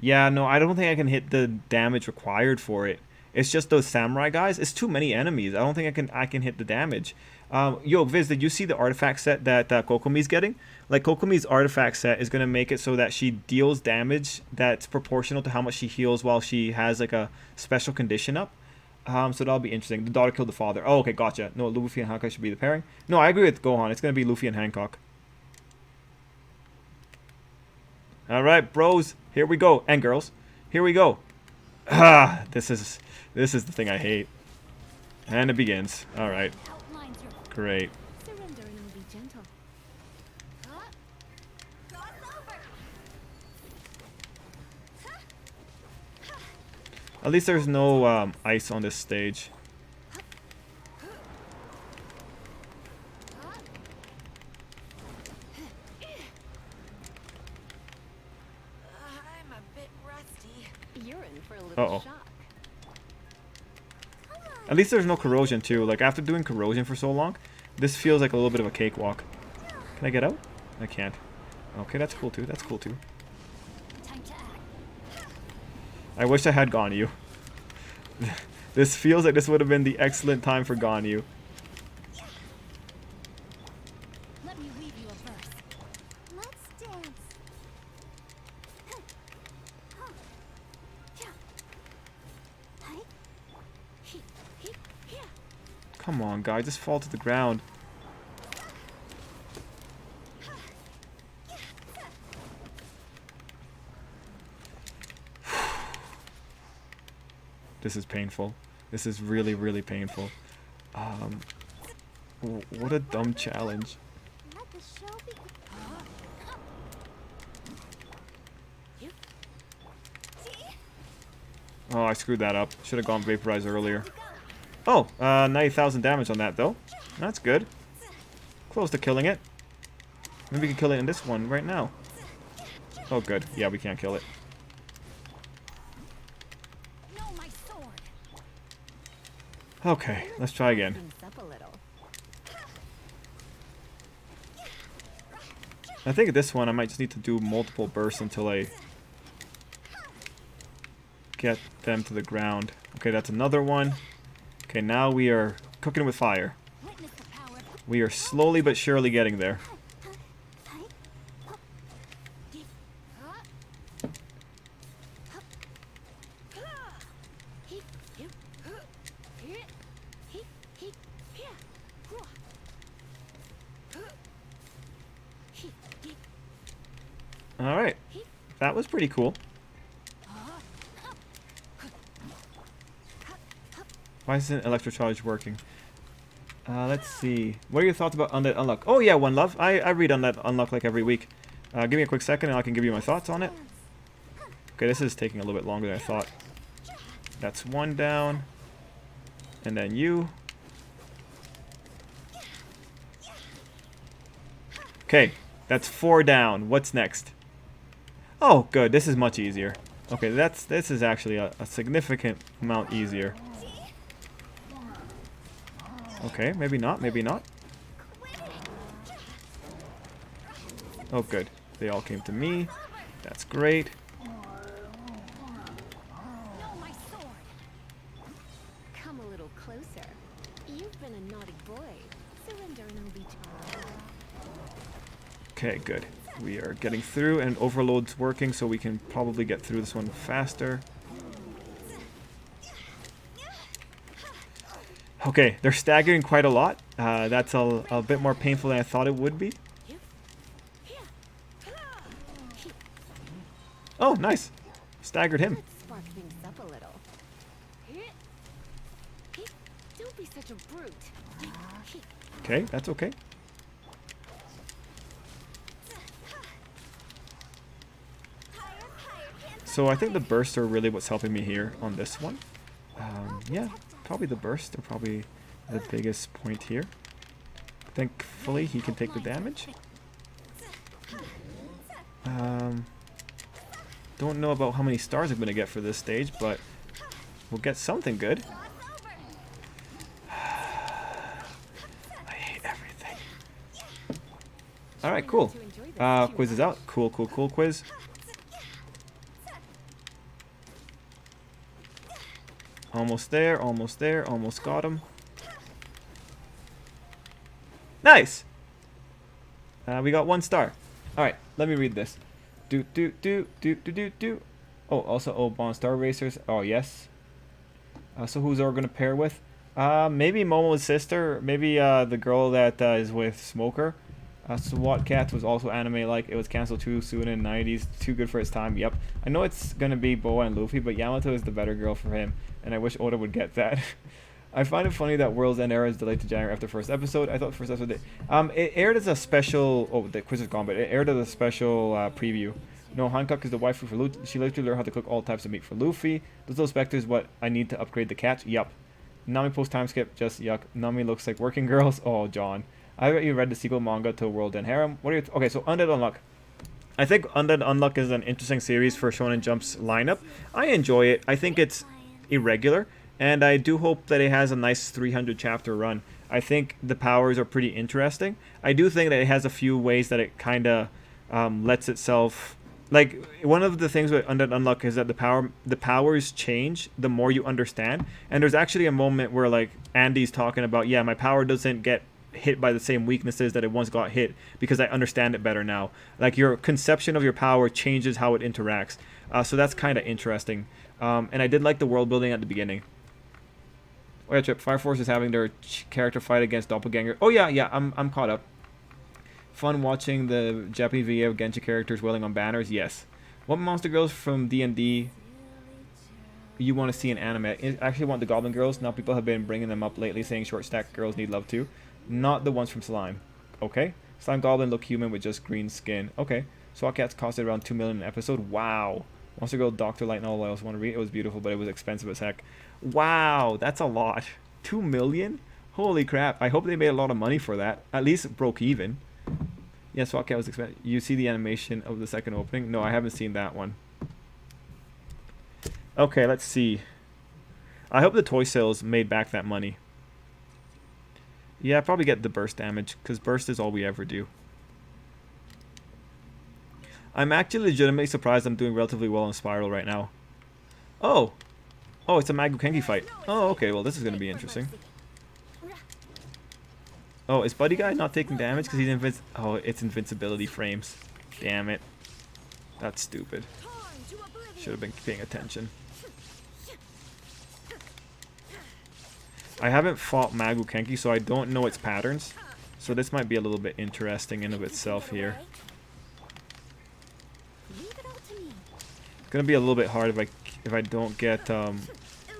Yeah, no, I don't think I can hit the damage required for it. It's just those samurai guys. It's too many enemies. I don't think I can hit the damage. Yo, Viz, did you see the artifact set that Kokomi's getting? Like, Kokomi's artifact set is going to make it so that she deals damage that's proportional to how much she heals while she has, like, a special condition up. So that'll be interesting. The daughter killed the father. Oh, okay, gotcha. No, Luffy and Hancock should be the pairing. No, I agree with Gohan. It's going to be Luffy and Hancock. Alright, bros. Here we go. And girls. Here we go. Ah, this is the thing I hate. And it begins. Alright. Outlines your Great. surrender and be gentle. At least there's no ice on this stage. I'm a bit rusty. You're in for a little Uh-oh. shock. At least there's no corrosion too. Like, after doing corrosion for so long, this feels like a little bit of a cakewalk. Can I get out? I can't. Okay, that's cool too. That's cool too. Time to act. I wish I had Ganyu. This feels like this would have been the excellent time for Ganyu. Let me weave you a verse. Let's dance. Come on, guy, just fall to the ground. This is painful. This is really, really painful. What a dumb challenge. Let the show begin. Oh, I screwed that up. Should have gone Vaporize earlier. Oh, 90,000 damage on that, though. That's good. Close to killing it. Maybe we can kill it in this one right now. Oh, good. Yeah, we can't kill it. No, my sword. Okay, let's try again. Things up a little. I think this one I might just need to do multiple bursts until I get them to the ground. Okay, that's another one. Okay, now we are cooking with fire. Witness the power. We are slowly but surely getting there. Alright. That was pretty cool. Why isn't Electrocharge working? Let's see. What are your thoughts about Undead Unlock? Oh yeah, One Love. I read Undead Unlock like every week. Give me a quick second and I can give you my thoughts on it. Okay, this is taking a little bit longer than I thought. That's one down. And then you. Okay, that's 4 down. What's next? Oh, good. This is much easier. Okay, this is actually a significant amount easier. Okay, maybe not, maybe not. Oh, good. They all came to me. That's great. My sword. Come a little closer. You've been a naughty boy. Surrender and I'll be charmed. Okay, good. We are getting through, and overload's working, so we can probably get through this one faster. Okay, they're staggering quite a lot. That's a bit more painful than I thought it would be. Oh, nice. Staggered him. Let's spark things up a little. Don't be such a brute. Okay, that's okay. So I think the bursts are really what's helping me here on this one. Yeah, probably the bursts are probably the biggest point here. Thankfully, he can take the damage. Don't know about how many stars I'm going to get for this stage, but we'll get something good. I hate everything. Alright, cool. Quiz is out. Cool, cool, cool quiz. Almost there, almost there, almost got him. Nice! We got 1 star. Alright, let me read this. Do. Oh, also, oh, Bond Star Racers. Oh, yes. So who's our gonna pair with? Maybe Momo's sister. Maybe the girl that is with Smoker. SWAT Cats was also anime-like. It was canceled too soon in the 90s. Too good for its time. Yep. I know it's gonna be Boa and Luffy, but Yamato is the better girl for him, and I wish Oda would get that. I find it funny that World's End Era is delayed to January after the first episode. I thought the first episode did. It aired as a special. Oh, the quiz is gone, but it aired as a special preview. No, Hancock is the wife for Luffy. She literally learned how to cook all types of meat for Luffy. Those specters what I need to upgrade the catch. Yup. Nami post time skip. Just yuck. Nami looks like working girls. Oh, John. I already read the sequel manga to World End Harem. What are you? Okay, so Undead Unluck. I think Undead Unluck is an interesting series for Shonen Jump's lineup. I enjoy it. I think it's irregular, and I do hope that it has a nice 300 chapter run. I think the powers are pretty interesting. I do think that it has a few ways that it kind of lets itself. Like, one of the things with Undead Unluck is that the powers change the more you understand. And there's actually a moment where, like, Andy's talking about, yeah, my power doesn't get hit by the same weaknesses that it once got hit because I understand it better now. Like, your conception of your power changes how it interacts. So that's kind of interesting. And I did like the world building at the beginning. Oh yeah, Trip. Fire Force is having their character fight against Doppelganger. Oh yeah, I'm caught up. Fun watching the Japanese video of Genshin characters wailing on banners. Yes. What monster girls from D&D you want to see in anime? I actually want the Goblin girls. Now people have been bringing them up lately, saying short stack girls need love too. Not the ones from Slime. Okay. Slime Goblin look human with just green skin. Okay. SWAT Cats costed around 2 million an episode. Wow. Monster Girl, Dr. Light, and all I also want to read. It was beautiful, but it was expensive as heck. Wow, that's a lot. 2 million? Holy crap. I hope they made a lot of money for that. At least it broke even. Yeah, SWAT Cat was expensive. You see the animation of the second opening? No, I haven't seen that one. Okay, let's see. I hope the toy sales made back that money. Yeah, probably get the burst damage, because burst is all we ever do. I'm actually legitimately surprised I'm doing relatively well on Spiral right now. Oh! Oh, it's a Magukengi fight. Oh, okay, well this is going to be interesting. Oh, is Buddy Guy not taking damage because he's oh, it's invincibility frames. Damn it. That's stupid. Should have been paying attention. I haven't fought Magukengi, so I don't know its patterns. So this might be a little bit interesting in of itself here. It's gonna be a little bit hard if I don't get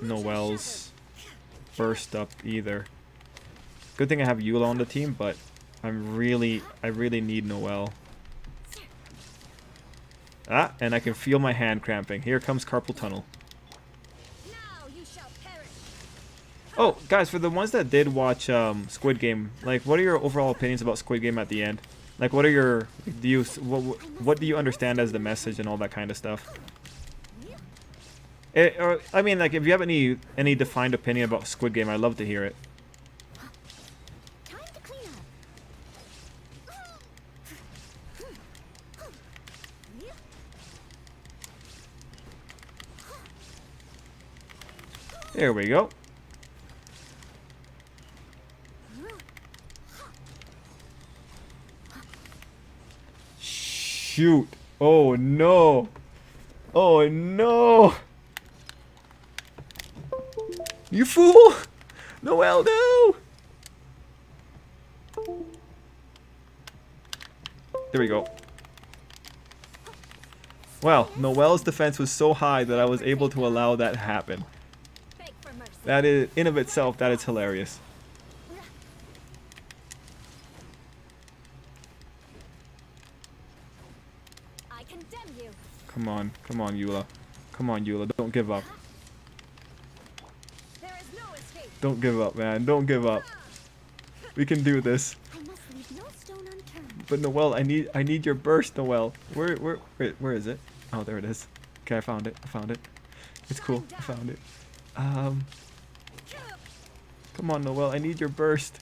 Noel's burst up either. Good thing I have Eula on the team, but I really need Noel. Ah, and I can feel my hand cramping. Here comes carpal tunnel. Now you shall perish. Oh, guys, for the ones that did watch Squid Game, like, what are your overall opinions about Squid Game at the end? Like, what are your what do you understand as the message and all that kind of stuff? Or, I mean, like, if you have any defined opinion about Squid Game, I'd love to hear it. Time to clean up. There we go. Shoot. Oh, no. Oh, no. You fool. Noelle, no. There we go. Well, Noelle's defense was so high that I was able to allow that to happen. Beg for mercy. That is, in of itself, that is hilarious. I condemn you. Come on, Eula. Come on, Eula, don't give up. There is no escape. Don't give up, man. Don't give up. We can do this. I must leave no stone unturned. But Noelle, I need your burst, Noelle. Where is it? Oh, there it is. Okay, I found it. It's cool. I found it. Come on, Noelle. I need your burst.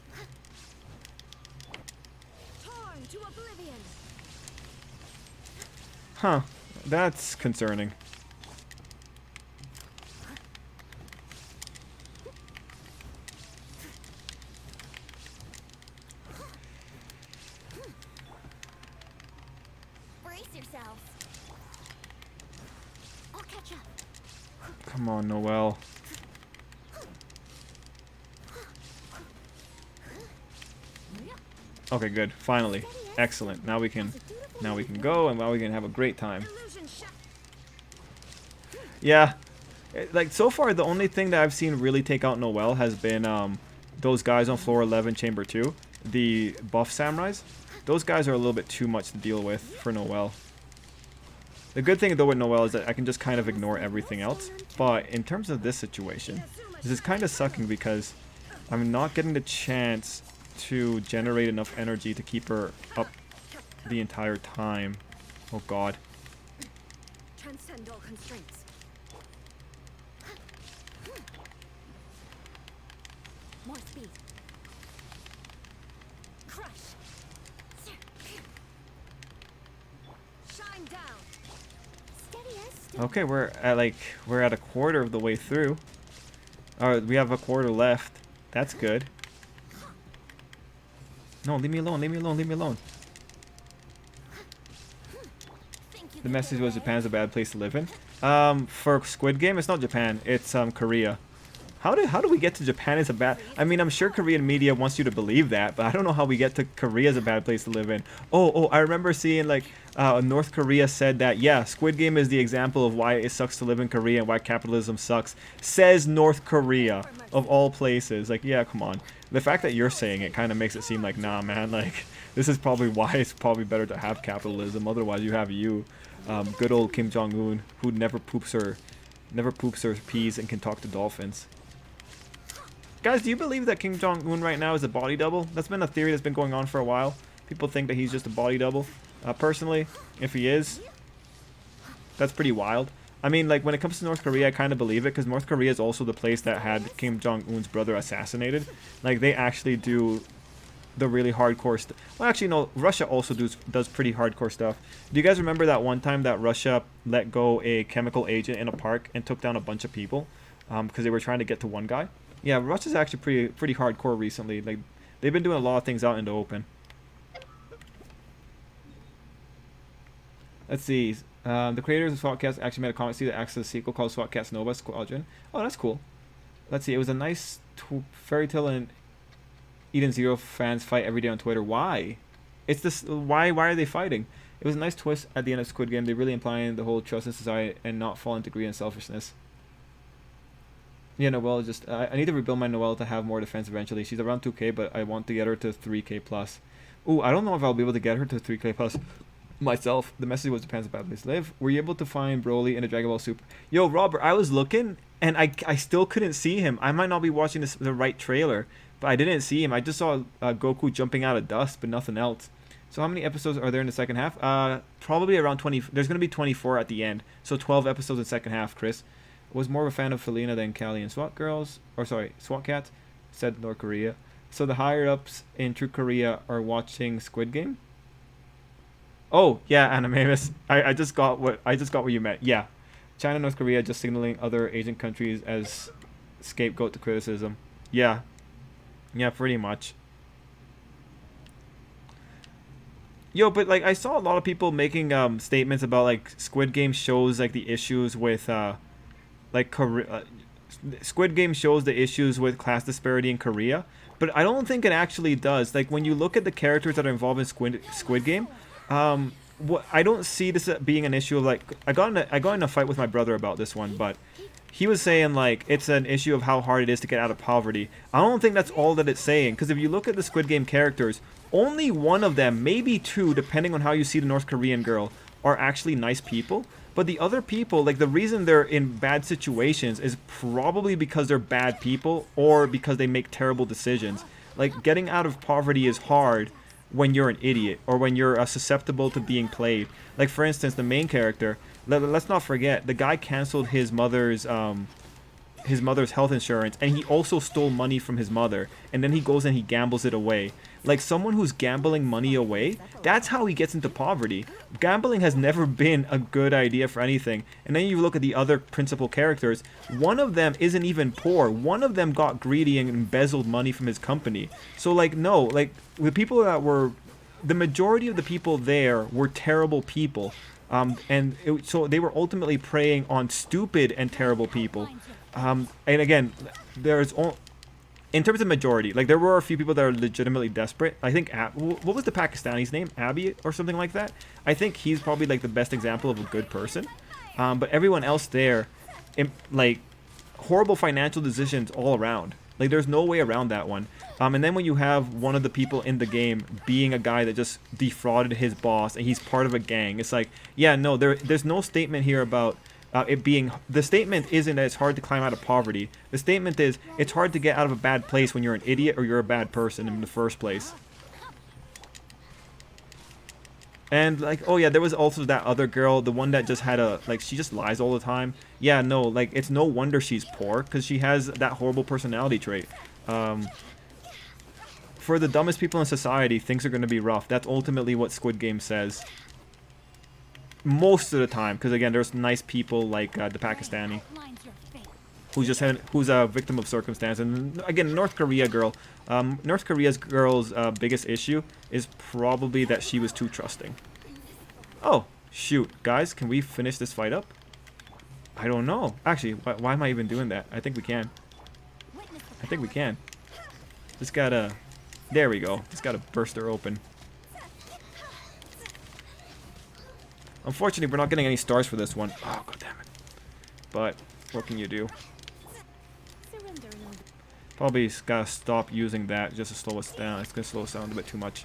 Torn to oblivion. Huh. That's concerning. Brace yourselves. I'll catch up. Come on, Noelle. Okay, good. Finally. Excellent. Now we can go, and now we can have a great time. Illusion shut. Yeah. Like, so far, the only thing that I've seen really take out Noelle has been those guys on floor 11, chamber 2. The buff samurais. Those guys are a little bit too much to deal with for Noelle. The good thing, though, with Noelle is that I can just kind of ignore everything else. But in terms of this situation, this is kind of sucking because I'm not getting the chance to generate enough energy to keep her up the entire time. Oh, God. Transcend all constraints. More speed. Crush. Shine down. Steady as stone. Okay, we're at a quarter of the way through. We have a quarter left. That's good. No, leave me alone, leave me alone, leave me alone. The message was Japan's a bad place to live in. For Squid Game, it's not Japan, it's Korea. How do we get to Japan as a bad... I mean, I'm sure Korean media wants you to believe that, but I don't know how we get to Korea as a bad place to live in. Oh, I remember seeing, like, North Korea said that, yeah, Squid Game is the example of why it sucks to live in Korea and why capitalism sucks. Says North Korea, of all places. Like, yeah, come on. The fact that you're saying it kind of makes it seem like, nah, man, like, this is probably why it's probably better to have capitalism. Otherwise, you have good old Kim Jong-un, who never poops her peas and can talk to dolphins. Guys, do you believe that Kim Jong-un right now is a body double? That's been a theory that's been going on for a while. People think that he's just a body double. Personally, if he is, that's pretty wild. I mean, like, when it comes to North Korea, I kind of believe it, because North Korea is also the place that had Kim Jong-un's brother assassinated. Like, they actually do the really hardcore stuff. Well, actually, no, Russia also does pretty hardcore stuff. Do you guys remember that one time that Russia let go a chemical agent in a park and took down a bunch of people because they were trying to get to one guy? Yeah, Russia's actually pretty hardcore recently. Like, they've been doing a lot of things out in the open. Let's see. The creators of SWAT Cats actually made a comic that acts as a sequel called SWAT Cats Nova Squadron. Oh, that's cool. Let's see. It was a nice fairy tale, and Eden Zero fans fight every day on Twitter. Why? It's this. Why are they fighting? It was a nice twist at the end of Squid Game. They really implying the whole trust in society and not fall into greed and selfishness. Yeah, Noelle just... I need to rebuild my Noelle to have more defense eventually. She's around 2k, but I want to get her to 3k plus. Ooh, I don't know if I'll be able to get her to 3k plus Myself, the message was depends on bad place live. Were you able to find Broly in a Dragon Ball Super? Yo, Robert, I was looking and I still couldn't see him. I might not be watching the right trailer, but I didn't see him. I just saw Goku jumping out of dust, but nothing else. So how many episodes are there in the second half? Probably around 20. There's gonna be 24 at the end, so 12 episodes in second half. Chris was more of a fan of Felina than Callie and SWAT girls, or sorry, SWAT cats. Said North Korea. So the higher ups in True Korea are watching Squid Game. Oh yeah, Animamus. I just got what you meant. Yeah, China and North Korea just signaling other Asian countries as scapegoat to criticism. Yeah, pretty much. Yo, but like I saw a lot of people making statements about like Squid Game shows like the issues with like Korea. Squid Game shows the issues with class disparity in Korea, but I don't think it actually does. Like when you look at the characters that are involved in Squid Game, what I don't see this being an issue of like I got in a fight with my brother about this one, but he was saying like it's an issue of how hard it is to get out of poverty. I don't think that's all that it's saying, because if you look at the Squid Game characters, only one of them, maybe two, depending on how you see the North Korean girl, are actually nice people. But the other people, like the reason they're in bad situations is probably because they're bad people or because they make terrible decisions. Like getting out of poverty is hard when you're an idiot or when you're susceptible to being played. Like for instance, the main character, let's not forget, the guy canceled his mother's health insurance, and he also stole money from his mother, and then he goes and he gambles it away. Like someone who's gambling money away, that's how he gets into poverty. Gambling has never been a good idea for anything. And then you look at the other principal characters, one of them isn't even poor. One of them got greedy and embezzled money from his company. So like no, like the people that were, the majority of the people there were terrible people. So they were ultimately preying on stupid and terrible people. And again, in terms of majority, like there were a few people that are legitimately desperate. I think what was the Pakistani's name? Abby or something like that. I think he's probably like the best example of a good person. But everyone else there, like horrible financial decisions all around. Like there's no way around that one. And then when you have one of the people in the game being a guy that just defrauded his boss and he's part of a gang, it's like, yeah, no, there's no statement here about it being, the statement isn't that it's hard to climb out of poverty. The statement is it's hard to get out of a bad place when you're an idiot or you're a bad person in the first place. And like, oh yeah, there was also that other girl, the one that just had she just lies all the time. Yeah, no, like it's no wonder she's poor, because she has that horrible personality trait. For the dumbest people in society, things are going to be rough. That's ultimately what Squid Game says. Most of the time, because again, there's nice people like the Pakistani, who's a victim of circumstance. And again, North Korea's girl's biggest issue is probably that she was too trusting. Oh shoot, guys, can we finish this fight up? I don't know. Actually, why am I even doing that? I think we can. Just gotta, there we go. Just gotta burst her open. Unfortunately, we're not getting any stars for this one. Oh, god damn it. But what can you do? Probably gotta stop using that just to slow us down. It's gonna slow us down a bit too much.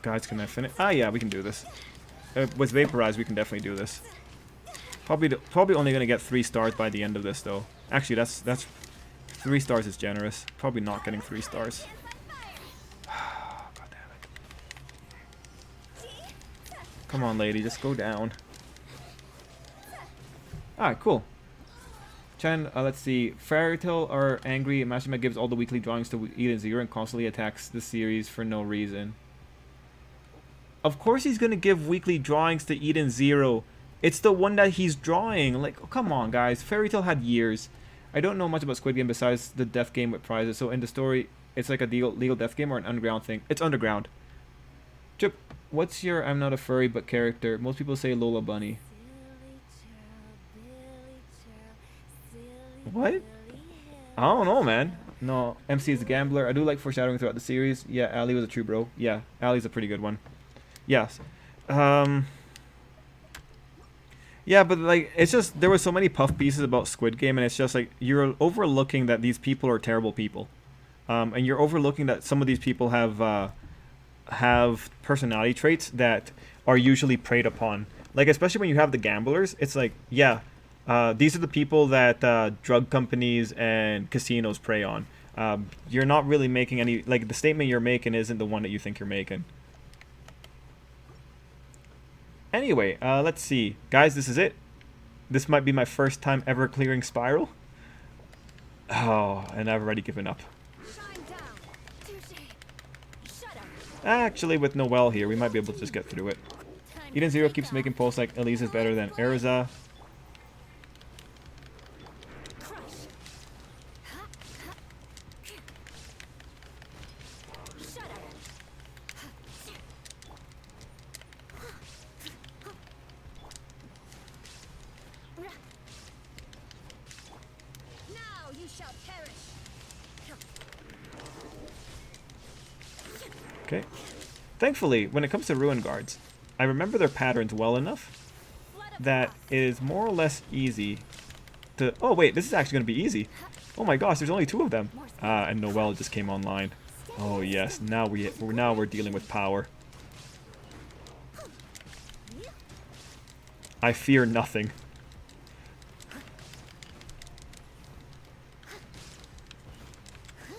Guys, can I finish? Ah, yeah, we can do this. With Vaporize, we can definitely do this. Probably only gonna get 3 stars by the end of this, though. Actually, that's 3 stars is generous. Probably not getting 3 stars. God damn it! Come on, lady, just go down. Alright, cool. Chen, let's see. Fairy Tail are angry. Mashima gives all the weekly drawings to Eden Zero and constantly attacks the series for no reason. Of course he's gonna give weekly drawings to Eden Zero. It's the one that he's drawing. Like, oh, come on, guys. Fairy Tail had years. I don't know much about Squid Game besides the death game with prizes. So in the story, it's like a legal death game or an underground thing. It's underground. Trip, what's your I'm not a furry but character? Most people say Lola Bunny. What? I don't know, man. No, MC is a gambler. I do like foreshadowing throughout the series. Yeah, Ali was a true bro. Yeah, Ali's a pretty good one. Yes. Yeah, but like it's just there were so many puff pieces about Squid Game, and it's just like you're overlooking that these people are terrible people, and you're overlooking that some of these people have personality traits that are usually preyed upon. Like especially when you have the gamblers, it's like yeah, these are the people that drug companies and casinos prey on. You're not really making any like the statement you're making isn't the one that you think you're making. Anyway, let's see. Guys, this is it. This might be my first time ever clearing Spiral. Oh, and I've already given up. Shine down. Touche. Shut up. Actually, with Noelle here, we might be able to just get through it. Eden Zero keeps making posts like Elise is better than Erza. Crush. Shut up. Now you shall perish. Okay. Thankfully, when it comes to Ruin Guards, I remember their patterns well enough that it is more or less easy to... Oh wait, this is actually going to be easy. Oh my gosh, there's only 2 of them. And Noelle just came online. Oh yes, now we're dealing with power. I fear nothing.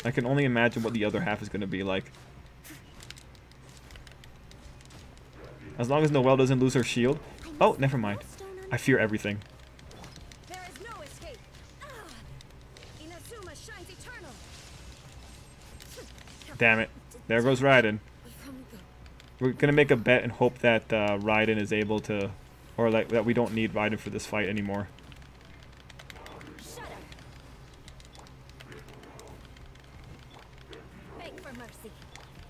I can only imagine what the other half is going to be like. As long as Noelle doesn't lose her shield. Oh, never mind. I fear everything. There is no escape. Inazuma shines eternal. Damn it. There goes Raiden. We're going to make a bet and hope that Raiden is able to... Or like that we don't need Raiden for this fight anymore. Shut up. Beg for mercy.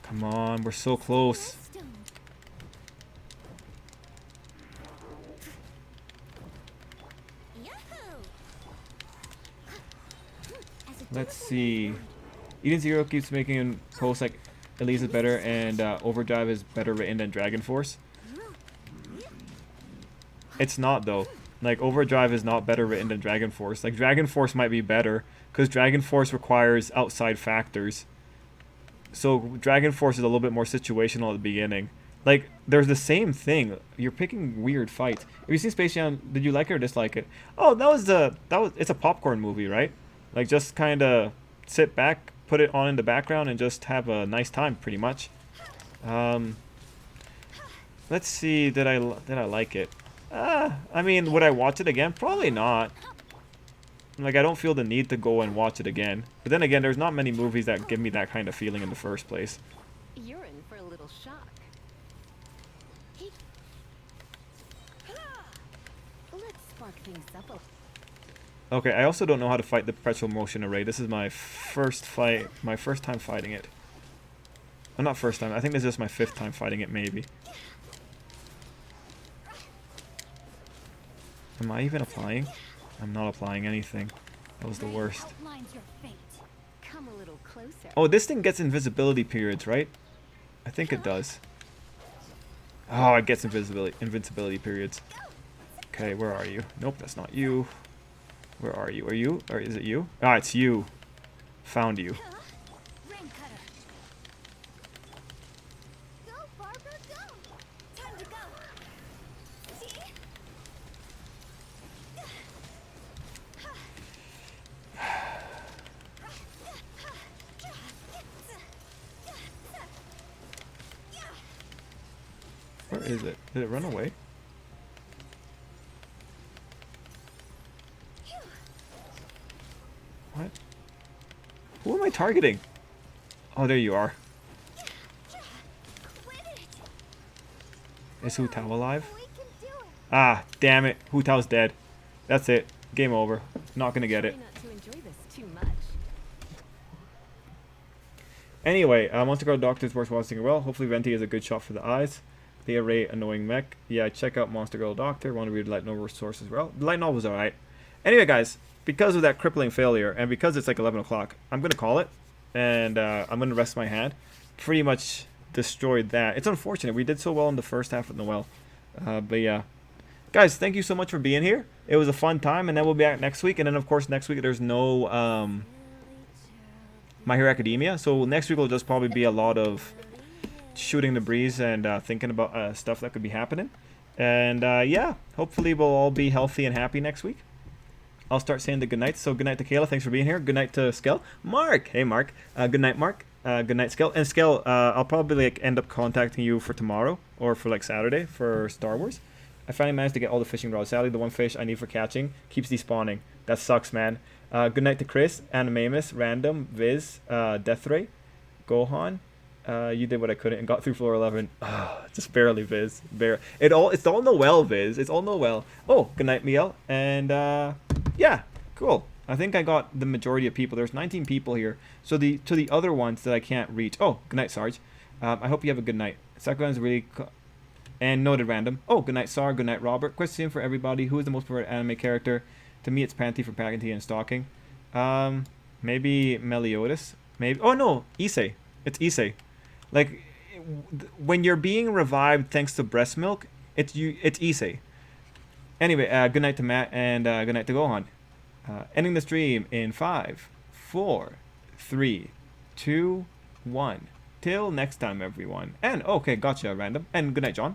Come on, we're so close. Let's see. Eden Zero keeps making posts like Elise is better and Overdrive is better written than Dragon Force. It's not though. Like Overdrive is not better written than Dragon Force. Like Dragon Force might be better because Dragon Force requires outside factors. So Dragon Force is a little bit more situational at the beginning. Like there's the same thing. You're picking weird fights. Have you seen Space Jam? Did you like it or dislike it? Oh, it's a popcorn movie, right? Like just kind of sit back, put it on in the background, and just have a nice time, pretty much. Let's see, did I like it? I mean, would I watch it again? Probably not. Like I don't feel the need to go and watch it again. But then again, there's not many movies that give me that kind of feeling in the first place. You're in for a little shock. Let's spark things up a... Okay, I also don't know how to fight the perpetual motion array. This is my first time fighting it. Well, not first time. I think this is just my 5th time fighting it, maybe. Am I even applying? I'm not applying anything. That was the worst. outlines your fate. Come a little closer. Oh, this thing gets invisibility periods, right? I think it does. Oh, it gets invincibility periods. Okay, where are you? Nope, that's not you. Where are you? Are you? Or is it you? Ah, it's you. Found you. Rain cutter. Go, Barbara, go. Time to go. See? Where is it? Did it run away? What? Who am I targeting? Oh, there you are. Quit it. Is Hu Tao alive? We can do it. Ah, damn it. Hu Tao's dead. That's it. Game over. Not gonna get it. Try not to enjoy this too much. Anyway, Monster Girl Doctor's worth watching well. Hopefully Venti is a good shot for the eyes. The array annoying mech. Yeah, check out Monster Girl Doctor. Want to read the light novel source as well. The light novel was alright. Anyway, guys, because of that crippling failure, and because it's like 11 o'clock, I'm going to call it. And I'm going to rest my hand. Pretty much destroyed that. It's unfortunate. We did so well in the first half with Noelle. But yeah. Guys, thank you so much for being here. It was a fun time, and then we'll be back next week. And then, of course, next week there's no My Hero Academia. So next week will just probably be a lot of shooting the breeze and thinking about stuff that could be happening. And yeah, hopefully we'll all be healthy and happy next week. I'll start saying the good night. So good night to Kayla. Thanks for being here. Good night to Skell. Mark. Hey, Mark. Good night, Mark. Good night, Skell. And Skell, I'll probably like end up contacting you for tomorrow or for like Saturday for Star Wars. I finally managed to get all the fishing rods. Sadly, the one fish I need for catching keeps despawning. That sucks, man. Good night to Chris, Animamus, Random, Viz, Deathray, Gohan. You did what I couldn't and got through floor 11. Just barely, Viz. It's all Noelle, Viz. It's all Noelle. Oh, good night, Miel. And yeah, cool. I think I got the majority of people. There's 19 people here. So to the other ones that I can't reach. Oh, good night, Sarge. I hope you have a good night. Sakuran's really... And noted random. Oh, good night, Sar. Good night, Robert. Question for everybody. Who is the most preferred anime character? To me, it's Panty for Panty and Stalking. Maybe Meliodas. Maybe. Oh, no. Issei. It's Issei. Like, when you're being revived thanks to breast milk, it's Issei. Anyway, good night to Matt and good night to Gohan. Ending the stream in 5, 4, 3, 2, 1. Till next time, everyone. And, okay, gotcha, random. And good night, John.